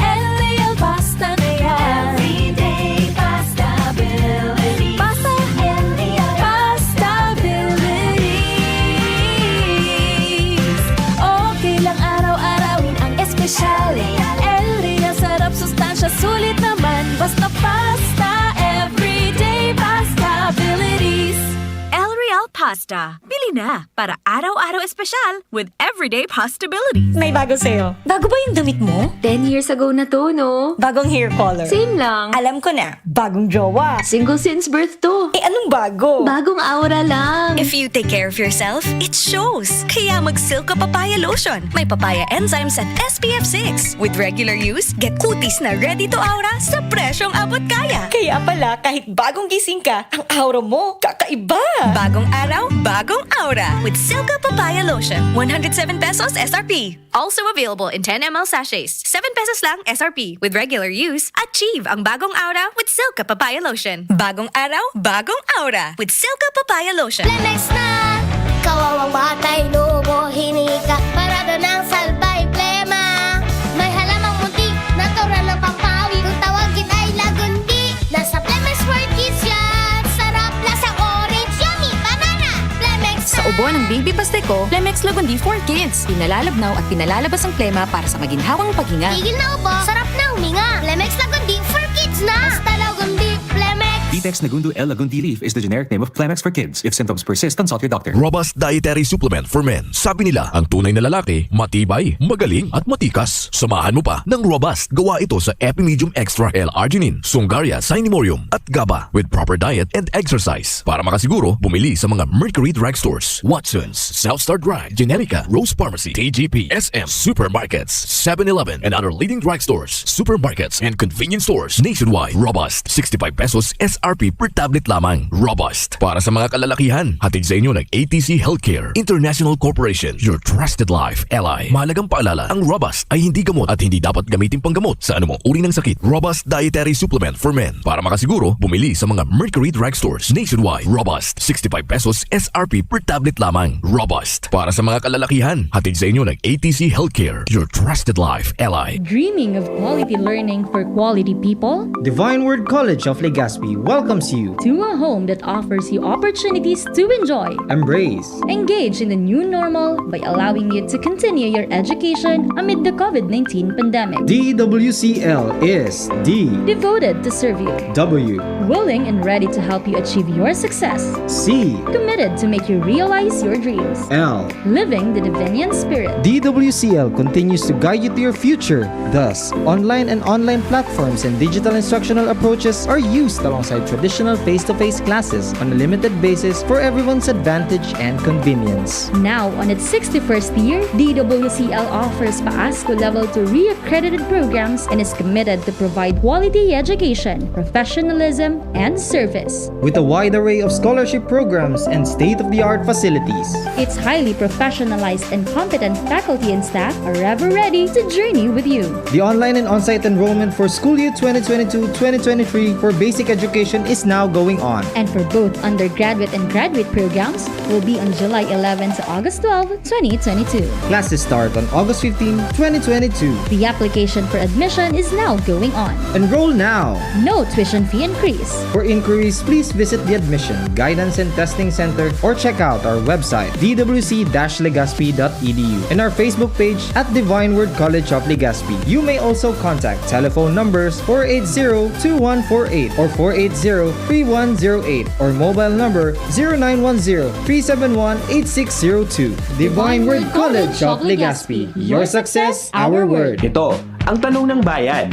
Elial Pasta na yan. Everyday pastability. Pasta, Elial Pastabilities. Okay lang araw-arawin ang espesyal. Elial sarap, sustansya, sulit naman. Basta pasta, everyday pastabilities. El Real Pasta. Bili na para araw-araw espesyal with everyday possibilities. May bago sa'yo. Bago ba yung damit mo? 10 years ago na to, no? Bagong hair color. Same lang. Alam ko na, bagong jowa. Single since birth to. Eh anong bago? Bagong aura lang. If you take care of yourself, it shows. Kaya mag-Silka Papaya Lotion. May papaya enzymes at SPF 6. With regular use, get kutis na ready to aura sa presyong abot kaya. Kaya pala, kahit bagong gising ka, ang aura mo kakaiba. Bagong araw, bagong aura. With Silka Papaya Lotion. 107 pesos SRP. Also available in 10 ml sachets. 7 pesos lang SRP. With regular use, achieve ang bagong aura with Silka Papaya Lotion. Bagong araw, bagong aura. With Silka Papaya Lotion. Plemex na! Kawawang batay, lubo, hinika. Parado ng salbay, plema. May halamang munti, natural ng pampawi. Kung tawagin ay lagundi. Nasa Plemex for Kids yan. Sarap, lasang orange, yummy, banana. Plemex na! Sa ubo ng baby Pasteco, Plemex Lagundi for Kids. Pinalalabnaw at pinalalabas ang plema para sa maginhawang paghinga. Tigil na ubo, sarap na huminga. Plemex Lagundi for Kids na! Basta Lagundi, Plemex. Vitex Nagundu L. Lagundi Leaf is the generic name of Plemex for kids. If symptoms persist, consult your doctor. Robust Dietary Supplement for Men. Sabi nila, ang tunay na lalaki, matibay, magaling at matikas. Samahan mo pa ng Robust. Gawa ito sa Epimedium Extra L-Arginine, Sungaria Cinnamomum at GABA with proper diet and exercise. Para makasiguro, bumili sa mga Mercury Drugstores, Watsons, South Star Drug, Generica, Rose Pharmacy, TGP, SM, Supermarkets, 7-Eleven, and other leading drugstores, supermarkets, and convenience stores nationwide. Robust, 65 pesos SRP per tablet lamang. Robust. Para sa mga kalalakihan, hatid sa inyo ng ATC Healthcare International Corporation, your trusted life ally. Mahalagang paalala, ang Robust ay hindi gamot at hindi dapat gamitin panggamot sa anumang uri ng sakit. Robust Dietary Supplement for Men. Para makasiguro, bumili sa mga Mercury Drugstores nationwide. Robust, 65 pesos SRP per tablet lamang. Robust. Para sa mga kalalakihan, hatid sa inyo ng ATC Healthcare, your trusted life ally. Dreaming of quality learning for quality people? Divine Word College of Legazpi welcomes you To a home that offers you opportunities to enjoy, embrace, engage in the new normal by allowing you to continue your education amid the COVID-19 pandemic. DWCL is D, Devoted to serve you. W, Willing and ready to help you achieve your success. C, Committed to make you realize your dreams. L. Living the Divinian spirit. DWCL continues to guide you to your future. Thus, online platforms and digital instructional approaches are used alongside traditional additional face-to-face classes on a limited basis for everyone's advantage and convenience. Now, on its 61st year, DWCL offers PAASCO Level 2 re-accredited programs and is committed to provide quality education, professionalism, and service. With a wide array of scholarship programs and state-of-the-art facilities. Its highly professionalized and competent faculty and staff are ever ready to journey with you. The online and on-site enrollment for school year 2022-2023 for basic education is now going on. And for both undergraduate and graduate programs will be on July 11 to August 12, 2022. Classes start on August 15, 2022. The application for admission is now going on. Enroll now! No tuition fee increase. For inquiries, please visit the Admission, Guidance and Testing Center or check out our website dwc-legazpi.edu and our Facebook page at Divine Word College of Legazpi. You may also contact telephone numbers 480-2148 or 480-3108 or mobile number 0910-371-8602. Divine Word College of Legazpi. Your success, our word. Ito, ang tanong ng bayan.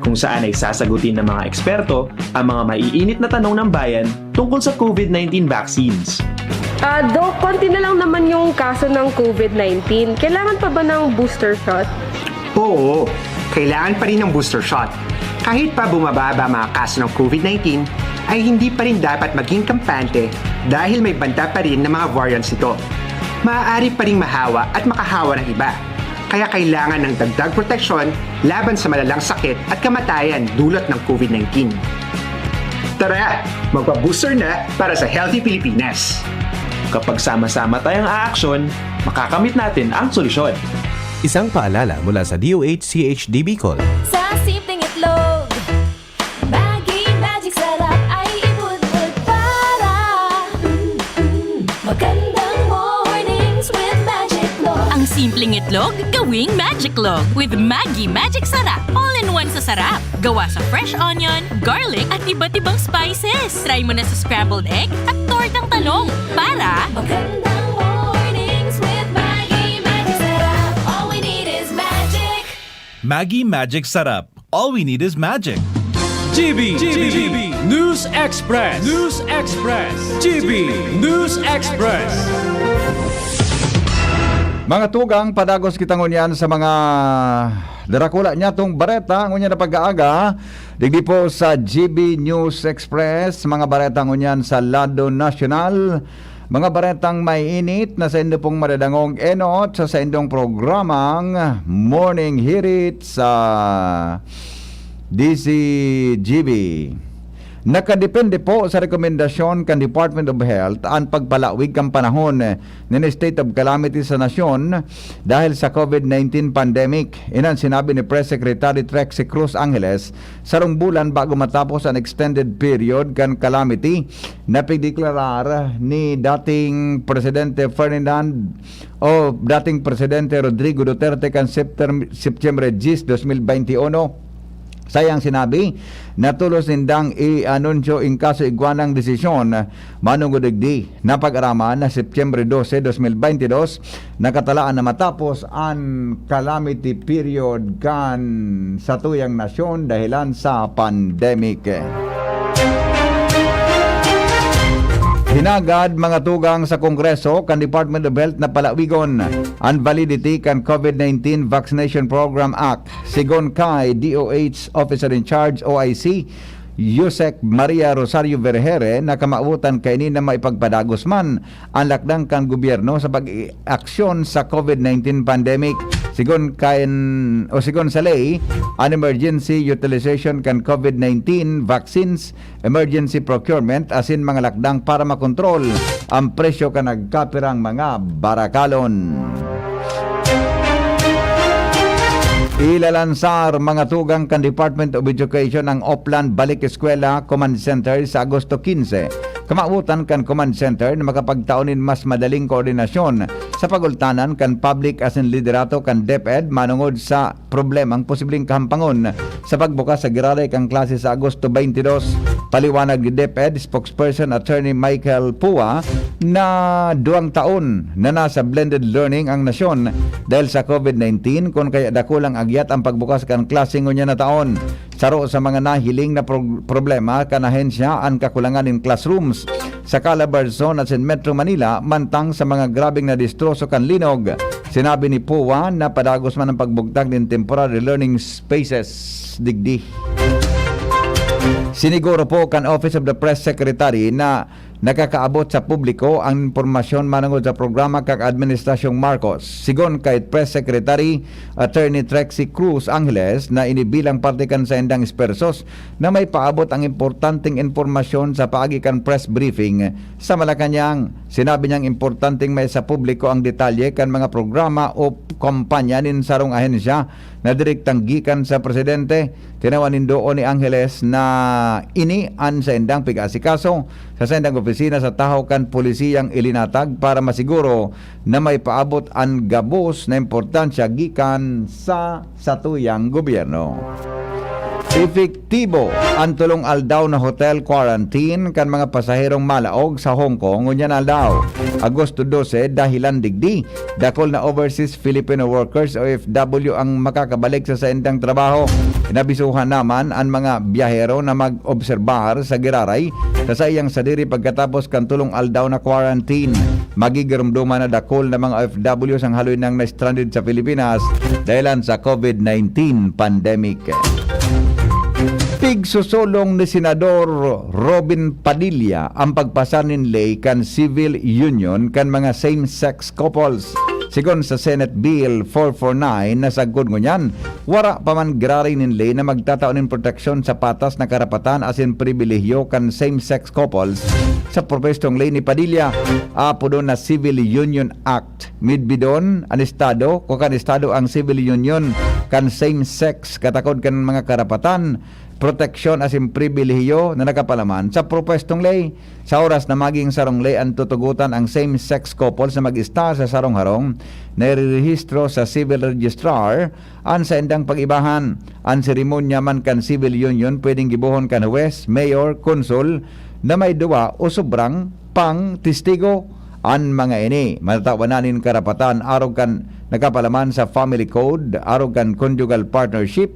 Kung saan ay sasagutin ng mga eksperto ang mga maiinit na tanong ng bayan tungkol sa COVID-19 vaccines. Dok, konti na lang naman yung kaso ng COVID-19. Kailangan pa ba ng booster shot? Oo, kailangan pa rin ng booster shot. Kahit pa bumababa mga kaso ng COVID-19, ay hindi pa rin dapat maging kampante dahil may banta pa rin ng mga variants ito. Maaari pa rin mahawa at makahawa ng iba. Kaya kailangan ng dagdag proteksyon laban sa malalang sakit at kamatayan dulot ng COVID-19. Tara, magpa-booster na para sa Healthy Pilipinas! Kapag sama-sama tayong aaksyon, makakamit natin ang solusyon. Isang paalala mula sa DOH-CHD Bicol. Sa simpleng itlog, Maggi Magic Sarap ay ibudbud para magandang mornings with Magic Log. Ang simpleng itlog, gawing Magic Log with Maggi Magic Sarap. All-in-one sa sarap. Gawa sa fresh onion, garlic at iba't ibang spices. Try mo na sa scrambled egg at tortang talong para Magandang mornings with Maggi Magic Sarap. All we need is magic. Maggi Magic Sarap. All we need is magic. GB News Express. News Express. GB News Express. Mga tugang, padagos kita ngunyan sa mga darakula niya tong bareta ngunyan na pag-aaga. Digdi po sa GB News Express, mga bareta ngunyan sa Lado Nacional. Mga baretang may init na sa indo pong madadangong enot sa indong programang Morning Hirit sa DCGB. Nakadepende po sa rekomendasyon kan Department of Health ang pagpalawig kang panahon ng state of calamity sa nasyon dahil sa COVID-19 pandemic. Inan sinabi ni Press Secretary Trexie Cruz Angeles sarong bulan bago matapos ang extended period kan calamity na pigdeklarar ni dating Presidente dating Presidente Rodrigo Duterte kan September 10, 2021. Sayang sinabi, natulos nindang i-anunsyo in kaso igwanang desisyon manungudigdi na pag-araman na September 12, 2022 nakatalaan na matapos ang calamity period kan sa tuyang nasyon dahilan sa pandemic. Hinagad mga tugang sa Kongreso kan Department of Health na palawigon ang validity kan COVID-19 Vaccination Program Act. Sigon kay DOH Officer in Charge OIC Yusek Maria Rosario Vergere na kamautan kay ni na maipagpadagos man ang lakdang kan gobyerno sa pag-aksyon sa COVID-19 pandemic. Sigon sa lay, an emergency utilization kan COVID-19 vaccines, emergency procurement asin mga lakdang para makontrol ang presyo kan nagkapirang mga barakalon. Ilalansar mga tugang kan Department of Education ang Oplan Balik Eskwela Command Center sa Agosto 15. Kamautan kan Command Center na makapagtaunin mas madaling koordinasyon sa pagultanan kan public as in liderato kan DepEd manungod sa problemang posibleng kahampangon sa pagbukas sa grade kang klase sa Agosto 22. Paliwanag ni DepEd spokesperson Attorney Michael Pua na 2 taon na nasa blended learning ang nasyon dahil sa COVID-19 kung kaya dakulang agyat ang pagbukas kan klase ngunya na taon. Saro sa mga nahiling na problema kanahensya ang kakulangan in classrooms sa Calabarzon at sa Metro Manila mantang sa mga grabing na distroso kan linog. Sinabi ni PUA na padagos man ang pagbugtag ng temporary learning spaces digdi. Siniguro po kan Office of the Press Secretary na nakakaabot sa publiko ang impormasyon manungod sa programa kag Administrasyong Marcos. Sigon kay Press Secretary Attorney Trexie Cruz Angeles na inibilang parte kan sa endang espersos na may paabot ang importanteng impormasyon sa paagikan press briefing sa Malacanang. Sinabi niyang importanteng may sa publiko ang detalye kan mga programa o kampanya nin sarong ahensya na direktang gikan sa presidente. Tinawanin doon ni Angeles na ini an sa endang pig-asikaso sa endang opisina sa tahaw kan pulisiyang ilinatag para masiguro na may paabot ang gabos na importansya gikan sa satuyang gobyerno. Epektibo ang tulong aldaw na hotel quarantine kan mga pasaherong malaog sa Hong Kong ngunyan aldaw. Agosto 12 dahilan digdi dakol na overseas Filipino workers o OFW ang makakabalik sa endang trabaho. Inabisuhan naman ang mga biyahero na mag-obserbar sa Giraray sa iyang sadiri pagkatapos kan tulong aldaw na quarantine. Magigirumduman na dakol na mga OFW ang haloy nang na-stranded sa Pilipinas dahilan sa COVID-19 pandemic. Pigsusulong ni Senador Robin Padilla ang pagpasanin lay kan civil union kan mga same-sex couples. Sigon sa Senate Bill 449 na sagkod ngunyan, wara pa man grari nin lay na magtataon ng proteksyon sa patas na karapatan asin pribilehyo kan same-sex couples sa propestong lay ni Padilla. Apo doon na Civil Union Act. Midbidon ang estado, kung kan estado ang civil union kan same-sex katakod kan mga karapatan proteksyon asin pribilehiyo na nakapalaman sa propestong lay. Sa oras na maging sarong lay ang tutugutan ang same-sex couples na mag-ista sa sarong harong na irehistro sa civil registrar an sa endang pag-ibahan. Ang seremonya man kan civil union pwedeng gibuhon kan huwes, mayor, konsul na may duwa o sobrang pang testigo. An mga ini matatawanan karapatan arog kan nakapalaman sa family code, arog kan conjugal partnership,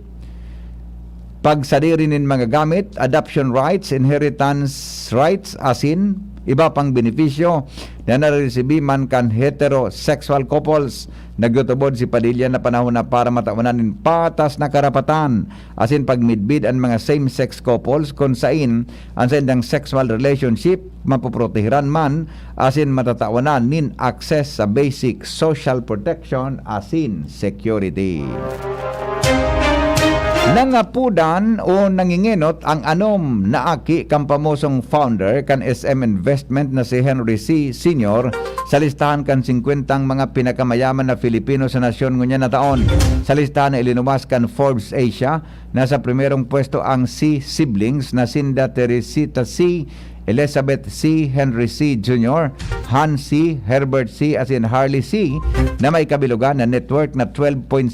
pagsadiri nin mga gamit, adoption rights, inheritance rights, asin iba pang benepisyo na naresibi man kan heterosexual couples. Nagtutubod si Padilla na panahon na para matawanan nin patas na karapatan asin pagmidbid ang mga same-sex couples kung sain ang sendang sexual relationship mapoprotehiran man asin matatawanan nin access sa basic social protection asin security. Nangapudan o nanginginot ang anom na aki kang pamosong founder kan SM Investment na si Henry C. Sr. sa listahan kan 50 mga pinakamayaman na Filipino sa nasyon ngunyan na taon. Sa listahan na ilinumas kan Forbes Asia, nasa primerong pwesto ang C. siblings na Cinda Teresita C., Elizabeth C., Henry C. Jr., Han C., Herbert C., as in Harley C., na may kabilugan na net worth na $12.6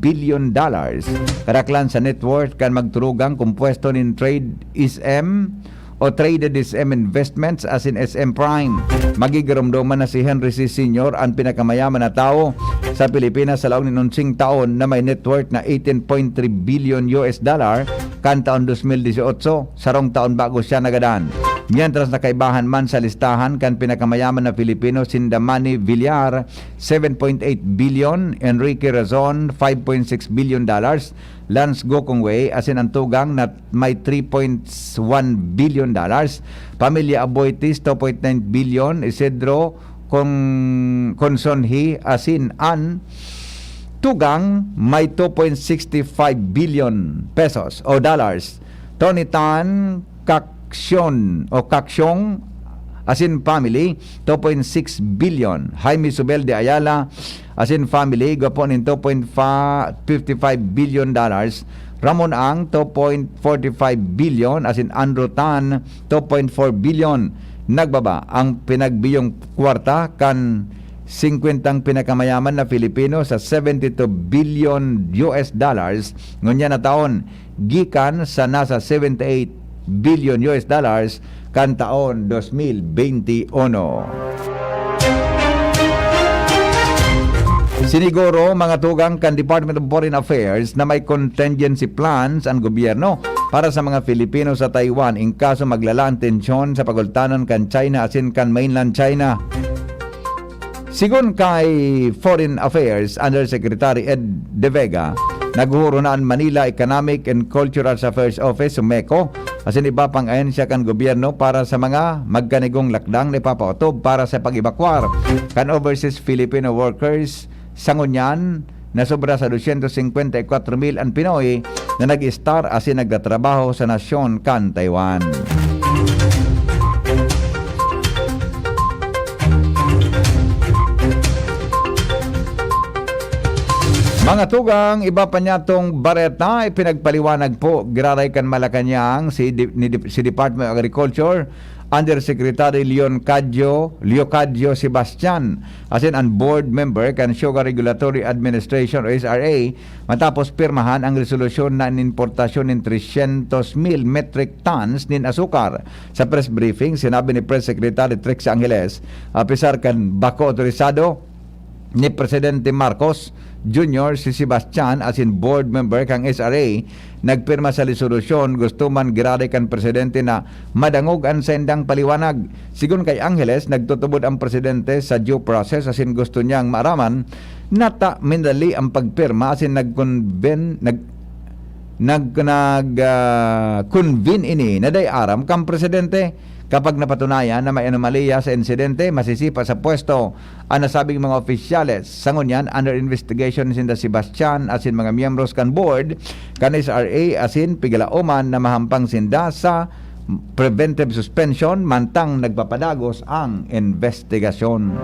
billion. Karaklan sa net worth kan magturugang kumpuesto nin Trade SM o Traded SM Investments as in SM Prime. Magigirumduman na si Henry C. Sr. ang pinakamayaman na tao sa Pilipinas sa laong ninunsing taon na may net worth na $18.3 billion kan taon 2018, sarong taon bago siya nagadaan. Mientras nakaibahan man sa listahan kan pinakamayaman na Pilipino si Damani Villar 7.8 billion, Enrique Razon 5.6 billion dollars, Lance Gokongwei asin ang tugang na may 3.1 billion dollars, Pamilya Aboitis 2.9 billion, Isidro Consonhi asin an tugang may 2.65 billion pesos o dollars. Tony Tan Kaksyong asin family 2.6 billion. Jaime Subel de Ayala asin family gapon in 2.55 billion dollars. Ramon Ang 2.45 billion asin Andrew Tan 2.4 billion. Nagbaba ang pinagbiyong kwarta kan 50 pinakamayaman na Filipino sa 72 billion US dollars ngunya na taon gikan sa nasa 78 billion US dollars kan taon 2021. Siniguro mga tugang kan Department of Foreign Affairs na may contingency plans ang gobyerno para sa mga Filipino sa Taiwan in kaso maglala ang tensyon sa pagultanan kan China asin kan mainland China. Sigon kay Foreign Affairs Undersecretary Ed De Vega, naghuro na ang Manila Economic and Cultural Affairs Office MECO asin iba pang ahensya kan gobyerno para sa mga magkanigong lakdang na ipapautob para sa pag-evakwar kan overseas Filipino workers sa ngunyan na sobra sa 254,000 ang Pinoy na nag-star asin nagtatrabaho sa nasyon kan Taiwan. Mga tugang, iba pa niya tong bareta, ipinagpaliwanag po, giraray kan Malacanang, si Department of Agriculture, Undersecretary Leocadio Sebastian, asin ang board member kan Sugar Regulatory Administration o SRA, matapos pirmahan ang resolusyon na importasyon ng 300,000 metric tons nin asukar. Sa press briefing, sinabi ni Press Secretary Trix Angeles, apisar kan bako autorisado ni Presidente Marcos Jr. si Sebastian asin board member kang SRA nagpirma sa resolusyon gusto man girare kan presidente na madangog ang sendang paliwanag. Sigon kay Angeles, nagtutubod ang presidente sa due process asin gusto niyang maaraman nata mindali ang pagpirma asin nag-convene ini na day aram kang presidente. Kapag napatunayan na may anomalya sa insidente, masisipa sa pwesto ang nasabing mga opisyales. Sa ngunyan, under investigation sinda Sebastian asin mga miyembros kan board, kan SRA asin pigalauman na mahampang sinda sa preventive suspension mantang nagpapadagos ang investigasyon.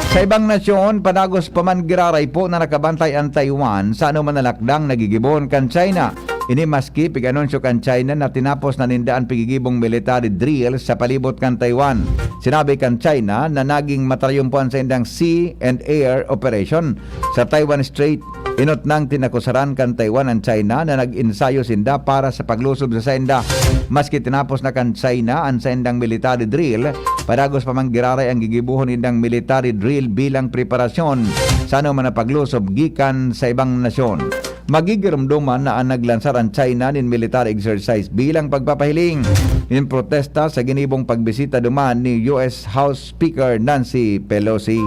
Sa ibang nasyon, padagos pa man giraray po na nakabantay ang Taiwan sa anuman na lakdang nagigibon kan China. Ini maski piganunsyo kan China na tinapos na nindaan pigigibong military drill sa palibot kan Taiwan. Sinabi kan China na naging matayumpuan sa indang sea and air operation sa Taiwan Strait. Inot nang tinakusaran kan Taiwan ang China na nag-insayo sinda para sa paglusob sa senda. Maski tinapos na kan China ang sendang military drill, padagos pa man giraray ang gigibuhon indang military drill bilang preparasyon sa anuman na paglusob gikan sa ibang nasyon. Magigirumduman na ang naglansar ang China nin military exercise bilang pagpapahiling in protesta sa ginibong pagbisita duman ni US House Speaker Nancy Pelosi.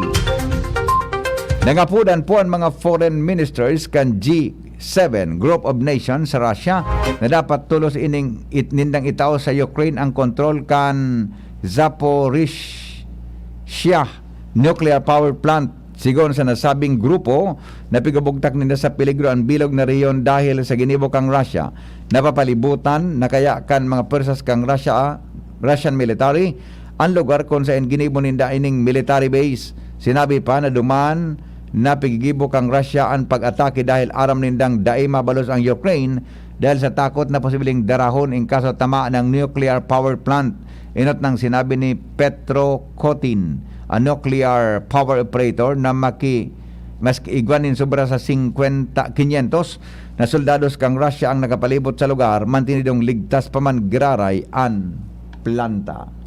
Nangapudan po ang mga foreign ministers kan G7 Group of Nations sa Russia na dapat tulos nindang itao sa Ukraine ang kontrol kan Zaporizhzhia nuclear power plant. Sigon sa nasabing grupo, napigabugtak nila sa peligro ang bilog na rehiyon dahil sa ginibok ang Russia. Napapalibutan na kaya kan mga persas kang Russian military ang lugar kung saan ginibo ninda ining military base. Sinabi pa na duman na pigigibok ang Russia ang pag-atake dahil aram nindang daay mabalos ang Ukraine dahil sa takot na posibleng darahon in kaso tama ng nuclear power plant. Inot nang sinabi ni Petro Kotin, a nuclear power operator na maski igwanin sobra sa 500 na soldados kang Russia ang nakapalibot sa lugar, mantinidong ligtas pa man giraray ang planta.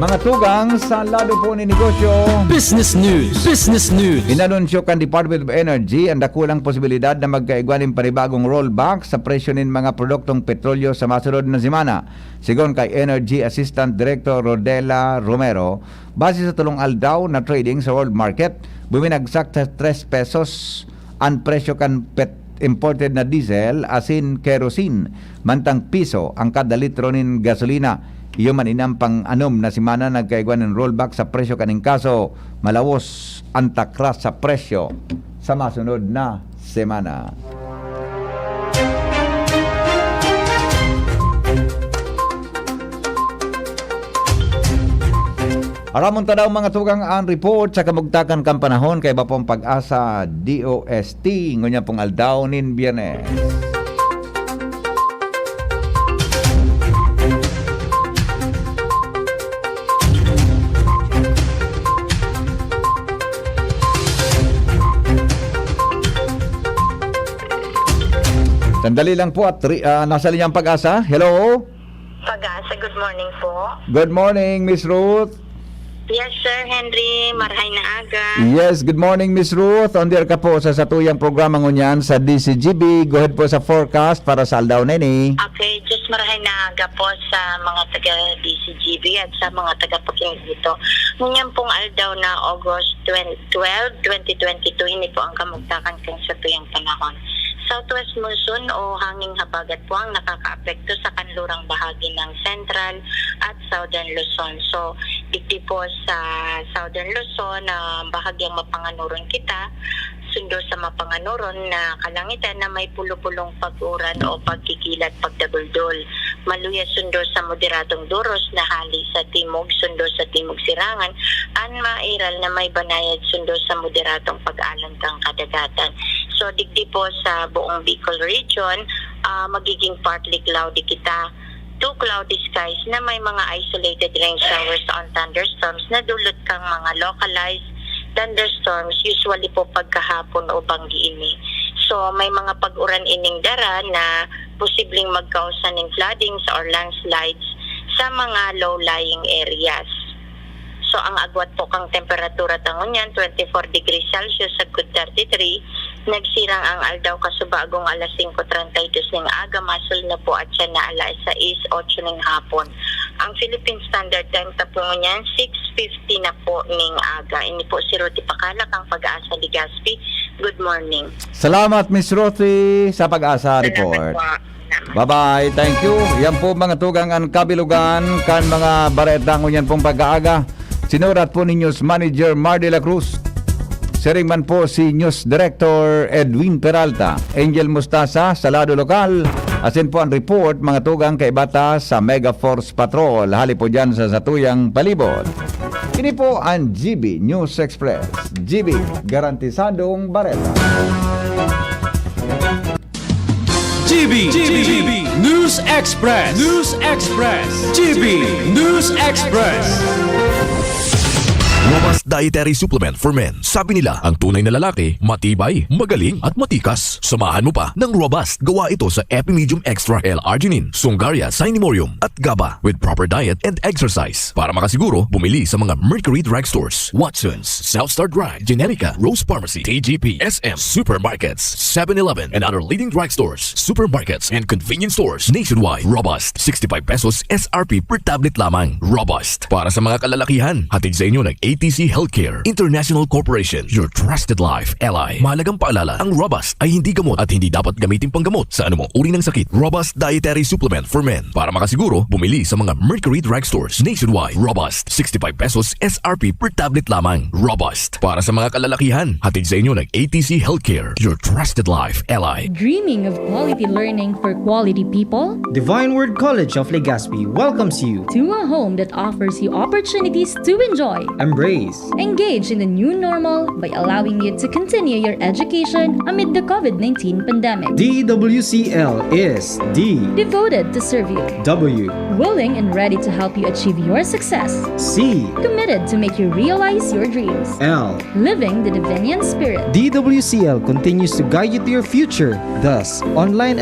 Mga tugang sa lado po ni negosyo. Business News. Business News. Inanunsyo kan Department of Energy ang dakulang posibilidad na magkaigwaning panibagong rollback sa presyo ng mga produktong petrolyo sa masunod na semana. Sigon kay Energy Assistant Director Rodela Romero, base sa tulong aldaw na trading sa world market, buminagsak sa 3 pesos ang presyo kan imported na diesel asin kerosene, mantang piso ang kada litro nin gasolina. Iyo man inang pang anom na simana nagkaigwan ng rollback sa presyo kaning kaso malawos ang takras sa presyo sa masunod na semana. Aramon tanaw mga tugang ang report sa kamugtakan kang panahon kay Bapong Pag-asa DOST ngunya pong aldaw nin Biyernes. Sandali lang po at nasa linyang Pag-asa. Hello? Pag-asa, good morning po. Good morning, Miss Ruth. Yes, Sir Henry. Marahay na aga. Yes, good morning, Miss Ruth. On there ka po sa satuyang programa ngunyan sa DCGB. Go ahead po sa forecast para sa Aldaw Nene. Okay, just marahay na aga po sa mga taga-DCGB at sa mga taga-pakinig dito. Ngunyan pong aldaw na August 12, 2022, ini po ang kamugtakan kang satuyang panahon. Southwest monsoon o hanging habagat po ang nakakaapekto sa kanlurang bahagi ng Central at Southern Luzon. So, digdi po sa Southern Luzon na bahagyang mapanganuron kita, sundo sa mapanganuron na kalangitan na may pulo-pulong pag-uran o pagkikilat pagdaguldol. Maluya sundo sa moderadong duros na hali sa timog, sundo sa timog sirangan, an mairal na may banayad sundo sa moderadong pag-alang kang kadagatan. So, digdi po sa buong Bicol region, magiging partly cloudy kita. 2 cloudy skies na may mga isolated rain showers on thunderstorms na dulot kang mga localized thunderstorms, usually po pagkahapon o banggiini. So, may mga pag-uran ining dara na posibleng magkausan ng floodings or landslides sa mga low-lying areas. So, ang agwat po kang temperatura tangon yan, 24 degrees Celsius sa good 33. Nagsirang ang aldaw kasubagong alas 5:32 ng aga, masul na po at siya na alas 6:08 ng hapon. Ang Philippine Standard Time tapungon yan, 6:50 na po ng aga. Ini po si Ruthie Pacalac, ang Pag-asa Legazpi. Good morning. Salamat, Miss Ruthie, sa Pag-asa report. Bye-bye. Thank you. Yan po mga tugang ang kabilugan kan mga bareta ngunyan pong pag-aaga. Sinurat po ni News Manager Mar de la Cruz. Siring man po si News Director Edwin Peralta. Angel Mustasa sa lado lokal. Asin po ang report mga tugang kay bata sa Mega Force Patrol. Hali po dyan sa Satuyang Palibot. Ini po ang GB News Express. GB, garantisadong bareta. GB News Express. News Express. GB News Express. Robust Dietary Supplement for Men. Sabi nila, ang tunay na lalaki, matibay, magaling at matikas. Samahan mo pa ng Robust. Gawa ito sa Epimedium Extra L-Arginine, Songaria Cynemorium at GABA with proper diet and exercise. Para makasiguro, bumili sa mga Mercury Drugstores, Watson's, Southstar Drug, Generica, Rose Pharmacy, TGP, SM, Supermarkets, 7-Eleven, and other leading drugstores, supermarkets, and convenience stores nationwide. Robust, 65 pesos SRP per tablet lamang. Robust, para sa mga kalalakihan. Hatid sa inyo ng ATC Healthcare International Corporation, your trusted life ally. Mahalagang paalala, ang Robust ay hindi gamot at hindi dapat gamitin panggamot sa anumang uri ng sakit. Robust Dietary Supplement for Men. Para makasiguro, bumili sa mga Mercury Drugstores nationwide. Robust, 65 pesos SRP per tablet lamang. Robust, para sa mga kalalakihan. Hatid sa inyo ng ATC Healthcare, your trusted life ally. Dreaming of quality learning for quality people? Divine Word College of Legazpi welcomes you To a home that offers you opportunities to enjoy, Embrace, engage in the new normal by allowing you to continue your education amid the COVID-19 pandemic. DWCL is D, Devoted to serve you, W, willing and ready to help you achieve your success, C, committed to make you realize your dreams, L. living the Divinian spirit. DWCL continues to guide you to your future. Thus, online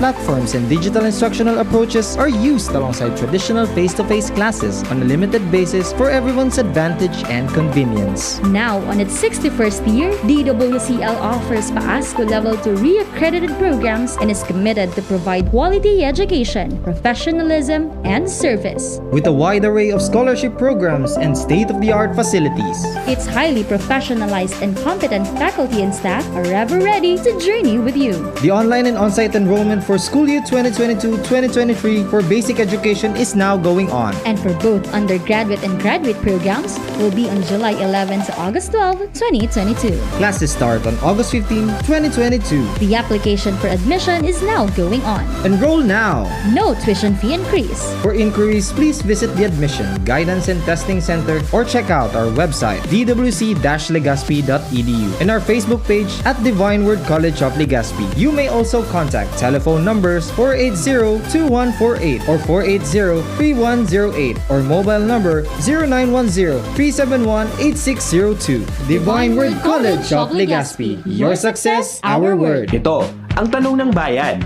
platforms and digital instructional approaches are used alongside traditional face-to-face classes on a limited basis for everyone's advantage and convenience. Now, on its 61st year, DWCL offers PAASCO Level 2 re-accredited programs and is committed to provide quality education, professionalism, and service. With a wide array of scholarship programs and state-of-the-art facilities, Its highly professionalized and competent faculty and staff are ever ready to journey with you. the online and on-site enrollment for school year 2022-2023 for basic education is now going on. And for both undergraduate and graduate programs will be on July 11 to August 12, 2022. Classes start on August 15, 2022. The application for admission is now going on. Enroll now! No tuition fee increase. For inquiries, please visit the Admission, Guidance and Testing Center or check out our website dwc-legazpi.edu and our Facebook page at Divine Word College of Legazpi. You may also contact telephone numbers 480-2148 or 480-3108 or mobile number 0910-371-8602. Divine Word College of Legazpi. Your success, our word. Ito ang tanong ng bayan,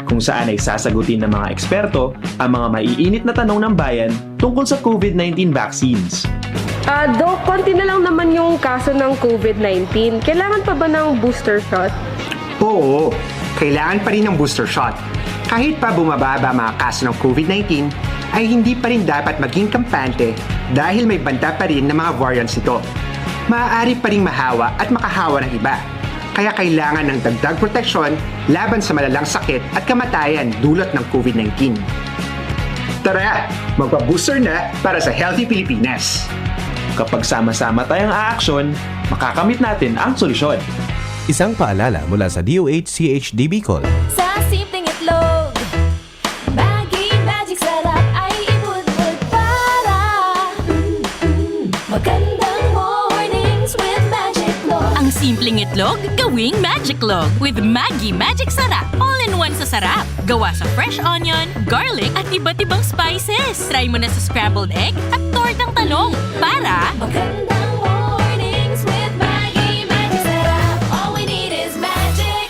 kung saan ay sasagutin ng mga eksperto ang mga maiinit na tanong ng bayan tungkol sa COVID-19 vaccines. Dok, konti na lang naman yung kaso ng COVID-19. Kailangan pa ba ng booster shot? Oo, kailangan pa rin ng booster shot. Kahit pa bumababa mga kaso ng COVID-19, ay hindi pa rin dapat maging kampante dahil may banta pa rin ng mga variants ito. Maaari pa rin mahawa at makahawa ng iba. Kaya kailangan ng dagdag proteksyon laban sa malalang sakit at kamatayan dulot ng COVID-19. Tara, magpa-booster na para sa Healthy Pilipinas! Kapag sama-sama tayong aaksyon, makakamit natin ang solusyon. Isang paalala mula sa DOH-CHD Bicol. Sa simpleng itlog, Maggi Magic Sarap ay ibudbud para magandang mornings with Magic Log. Ang simpleng itlog, gawing Magic Log with Maggi Magic Sarap. All-in-one sa sarap. Gawa sa fresh onion, garlic at iba't ibang spices. Try mo na sa scrambled egg at tortang talong para Magandang mornings with Maggi Magic Sarap. All we need is magic.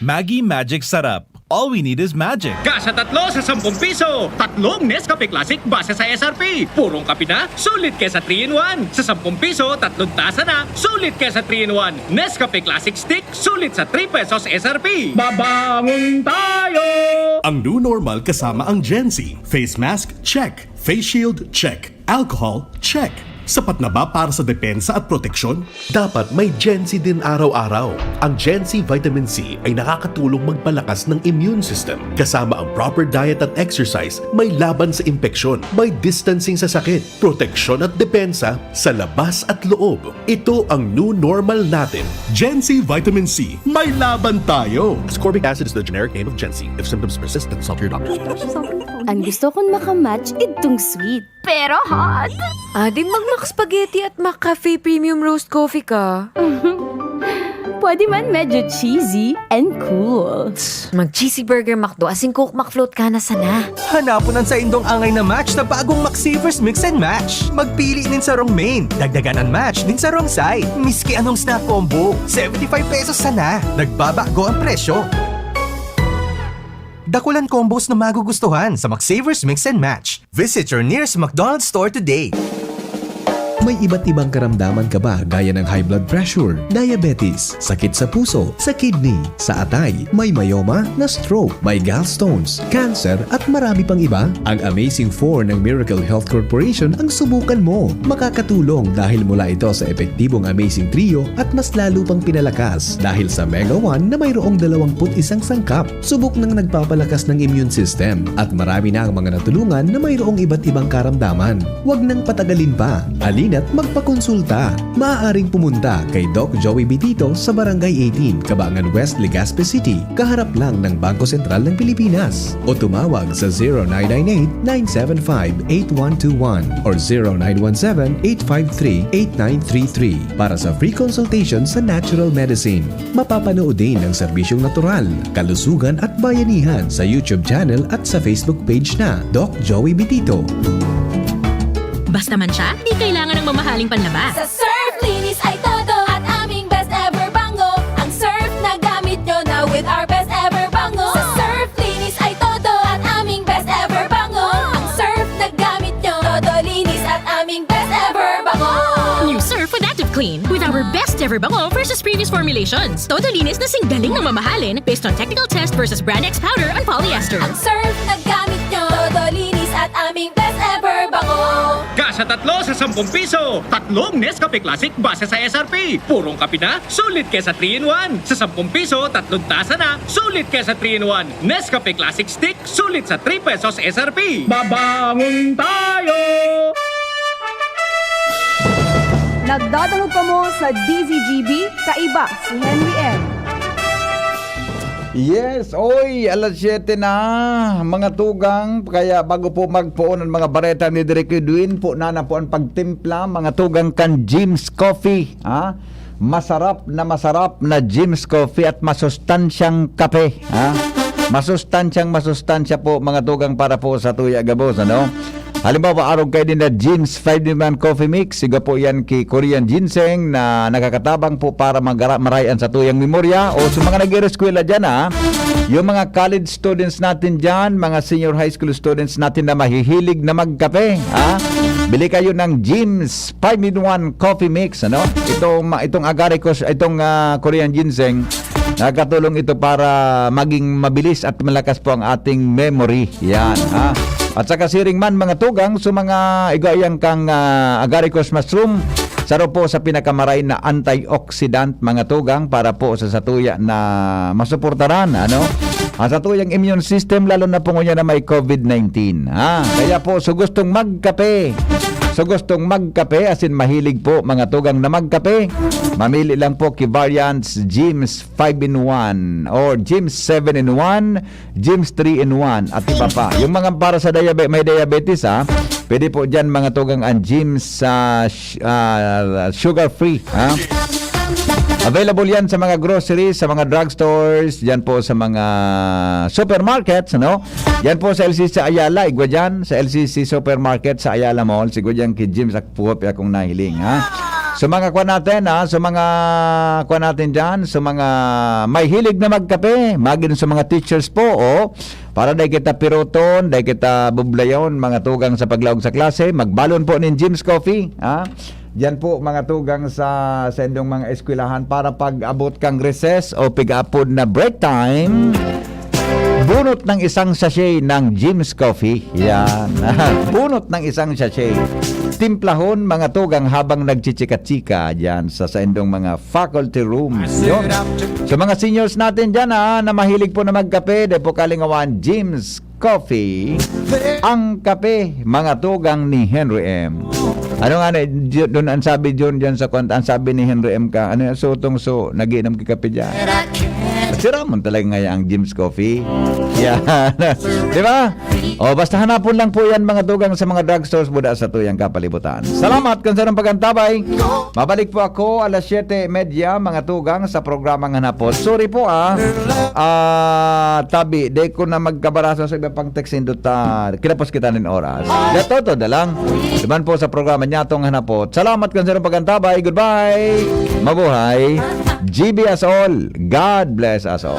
Maggi Magic Sarap. All we need is magic. Kasa 3 sa 10 piso. 3 Nescafe Classic base sa SRP. Purong kape na, sulit kesa 3-in-1. Sa 10 piso, 3 tasa na, sulit kesa 3-in-1. Nescafe Classic Stick, sulit sa 3 pesos SRP. Babangon tayo! Ang new normal kasama ang Gen Z. Face mask? Check. Face shield? Check. Alcohol? Check. Sapat na ba para sa depensa at proteksyon? Dapat may Gen Z din araw-araw. Ang Gen Z Vitamin C ay nakakatulong magpalakas ng immune system. Kasama ang proper diet at exercise, may laban sa impeksyon, may distancing sa sakit, proteksyon at depensa sa labas at loob. Ito ang new normal natin. Gen Z Vitamin C. May laban tayo! Ascorbic acid is the generic name of Gen Z. If symptoms persist, consult your doctor. Ang gusto kong makamatch itong sweet. Pero hot! Di mag-Mac Spaghetti at Mac Cafe Premium Roast Coffee ka. Pwede man medyo cheesy and cool. Mag-cheesy burger McDo asing Coke McFloat ka na sana. Hanapon ang sa indong angay na match na bagong McSavers Mix and Match. Magpili din sa wrong main, dagdagan ang match din sa wrong side. Miski anong snack combo, 75 pesos sana. Nagbabago ang presyo. Dakulan combos na magugustuhan sa McSavers Mix and Match. Visit your nearest McDonald's store today. May iba't ibang karamdaman ka ba gaya ng high blood pressure, diabetes, sakit sa puso, sa kidney, sa atay, may myoma, na stroke, may gallstones, cancer at marami pang iba? Ang Amazing 4 ng Miracle Health Corporation ang subukan mo. Makakatulong dahil mula ito sa epektibong Amazing Trio at mas lalo pang pinalakas dahil sa Mega 1 na mayroong 21 sangkap. Subok ng nagpapalakas ng immune system at marami na ang mga natulungan na mayroong iba't ibang karamdaman. Huwag nang patagalin pa. Alin at magpakonsulta. Maaaring pumunta kay Doc Joey Bitito sa Barangay 18, Cabangan West, Legazpi City, kaharap lang ng Bangko Sentral ng Pilipinas. O tumawag sa 0998-975-8121 or 0917-853-8933 para sa free consultation sa natural medicine. Mapapanood din ang serbisyong natural, kalusugan at bayanihan sa YouTube channel at sa Facebook page na Doc Joey Bitito. basta man siya, di kailangan ng mamahaling panlaba. Sa Surf Linis ay todo at aming best ever bango. Ang surf na gamit nyo na with our best ever bango. Sa Surf Linis ay todo at aming best ever bango. Ang surf na gamit nyo, todo linis at aming best ever bango. New Surf with Active Clean with our best ever bango versus previous formulations. Todo linis na singgaling ng mamahalin based on technical test versus Brand X powder on polyester. Ang surf na gamit nyo, todo linis at aming best ever bango. Kasa 3 sa 10 piso. 3 Nescafe Classic base sa SRP. Purong kape na, sulit kesa 3-in-1. Sa 10 piso, 3 tasa na, sulit kesa 3-in-1. Nescafe Classic Stick, sulit sa 3 pesos SRP. Babangon tayo! Nagdadalo pa mo sa DZGB, kaiba si Henry M. Yes, oy, alas 7 na, mga tugang. Kaya bago po magpuon ang mga bareta ni Direk Edwin, po na po ang pagtimpla, mga tugang kan Jim's Coffee. Ha? Masarap na Jim's Coffee at masustansyang kape. Ha? Masustansya po mga tugang para po sa Tuya Gabos, ano? Halimbawa, araw kayo din na James 5-in-1 Coffee Mix. Siga po yan kay Korean Ginseng na nakakatabang po para marayan sa tuyang memorya. O sa mga nag-eskwela dyan yung mga college students natin dyan, mga senior high school students natin na mahihilig na magkape. Bili kayo ng James 5-in-1 Coffee Mix. Itong agaricus, itong Korean Ginseng, nakatulong ito para maging mabilis at malakas po ang ating memory. Yan, At saka siring man mga tugang, so mga igayang kang agaricus mushroom, saro po sa pinakamaray na antioxidant mga tugang para po sa satuya na masuportaran, ang satuyang immune system, lalo na po ngayon na may COVID-19. Kaya po, so gustong magkape, as in mahilig po mga tugang na magkape, mamili lang po kay Variants James 5-in-1 or James 7-in-1, James 3-in-1 at iba pa. Yung mga para sa may diabetes, pwede po dyan mga tugang ang James sugar free. Available yan sa mga groceries, sa mga drugstores, yan po sa mga supermarkets, Yan po sa LCC Ayala, igwa dyan sa LCC Supermarket sa Ayala Mall, sigwa dyan kay James Akpuhop akong nahiling, So mga kuha natin, dyan, sa mga may hilig na magkape, magin sa mga teachers po, para dahil kita piroton, dahil kita bublayon, mga tugang sa paglaog sa klase, magbalon po ng James Coffee, Diyan po mga tugang sa inyong mga eskwelahan para pag-abot kang recess o pig-apod na break time, bunot ng isang sachet ng James Coffee. Yan. Bunot ng isang sachet. Timplahon mga tugang habang nagchichika-chika diyan sa inyong mga faculty rooms. Yun. So mga seniors natin diyan na mahilig po na magkape, de po kalingawan James Coffee. Ang kape mga tugang ni Henry M. Ano nga doon ang sabi dyan sa kwanta, ang sabi ni Henry M. ka, so nagiinom kikape dyan. Sira mo talaga nga ang James Coffee. Yan. Di ba? Basta hanapon lang po yan mga tugang sa mga drugstores buda sa tuyang kapalibutan. Salamat kung saan ang pagantabay. Mabalik po ako alas 7:30 mga tugang sa programang hanapon. Sorry po tabi, di ko na magkabaraso sa iba pang text kinapos kita ng oras. Toto na lang. Diban po sa programa niya itong hanapot. Salamat kung saan ang pagantabay. Goodbye. Mabuhay. GB as all. God bless us all.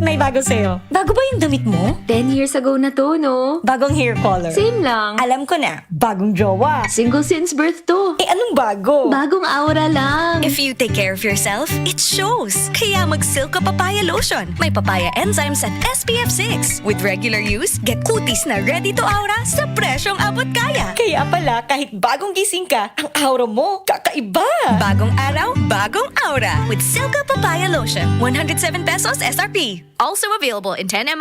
May bago sa'yo. Bago ba yung damit mo? 10 years ago na to, no? Bagong hair color. Same lang. Alam ko na, bagong jowa. Single since birth to. Anong bago? Bagong aura lang. If you take care of yourself, it shows. Kaya mag-Silka Papaya Lotion. May papaya enzymes at SPF 6. With regular use, get kutis na ready to aura sa presyong abot kaya. Kaya pala, kahit bagong gising ka, ang aura mo kakaiba. Bagong araw, bagong aura. With Silka Papaya Lotion. 107 pesos SRP. Also available in 10 ml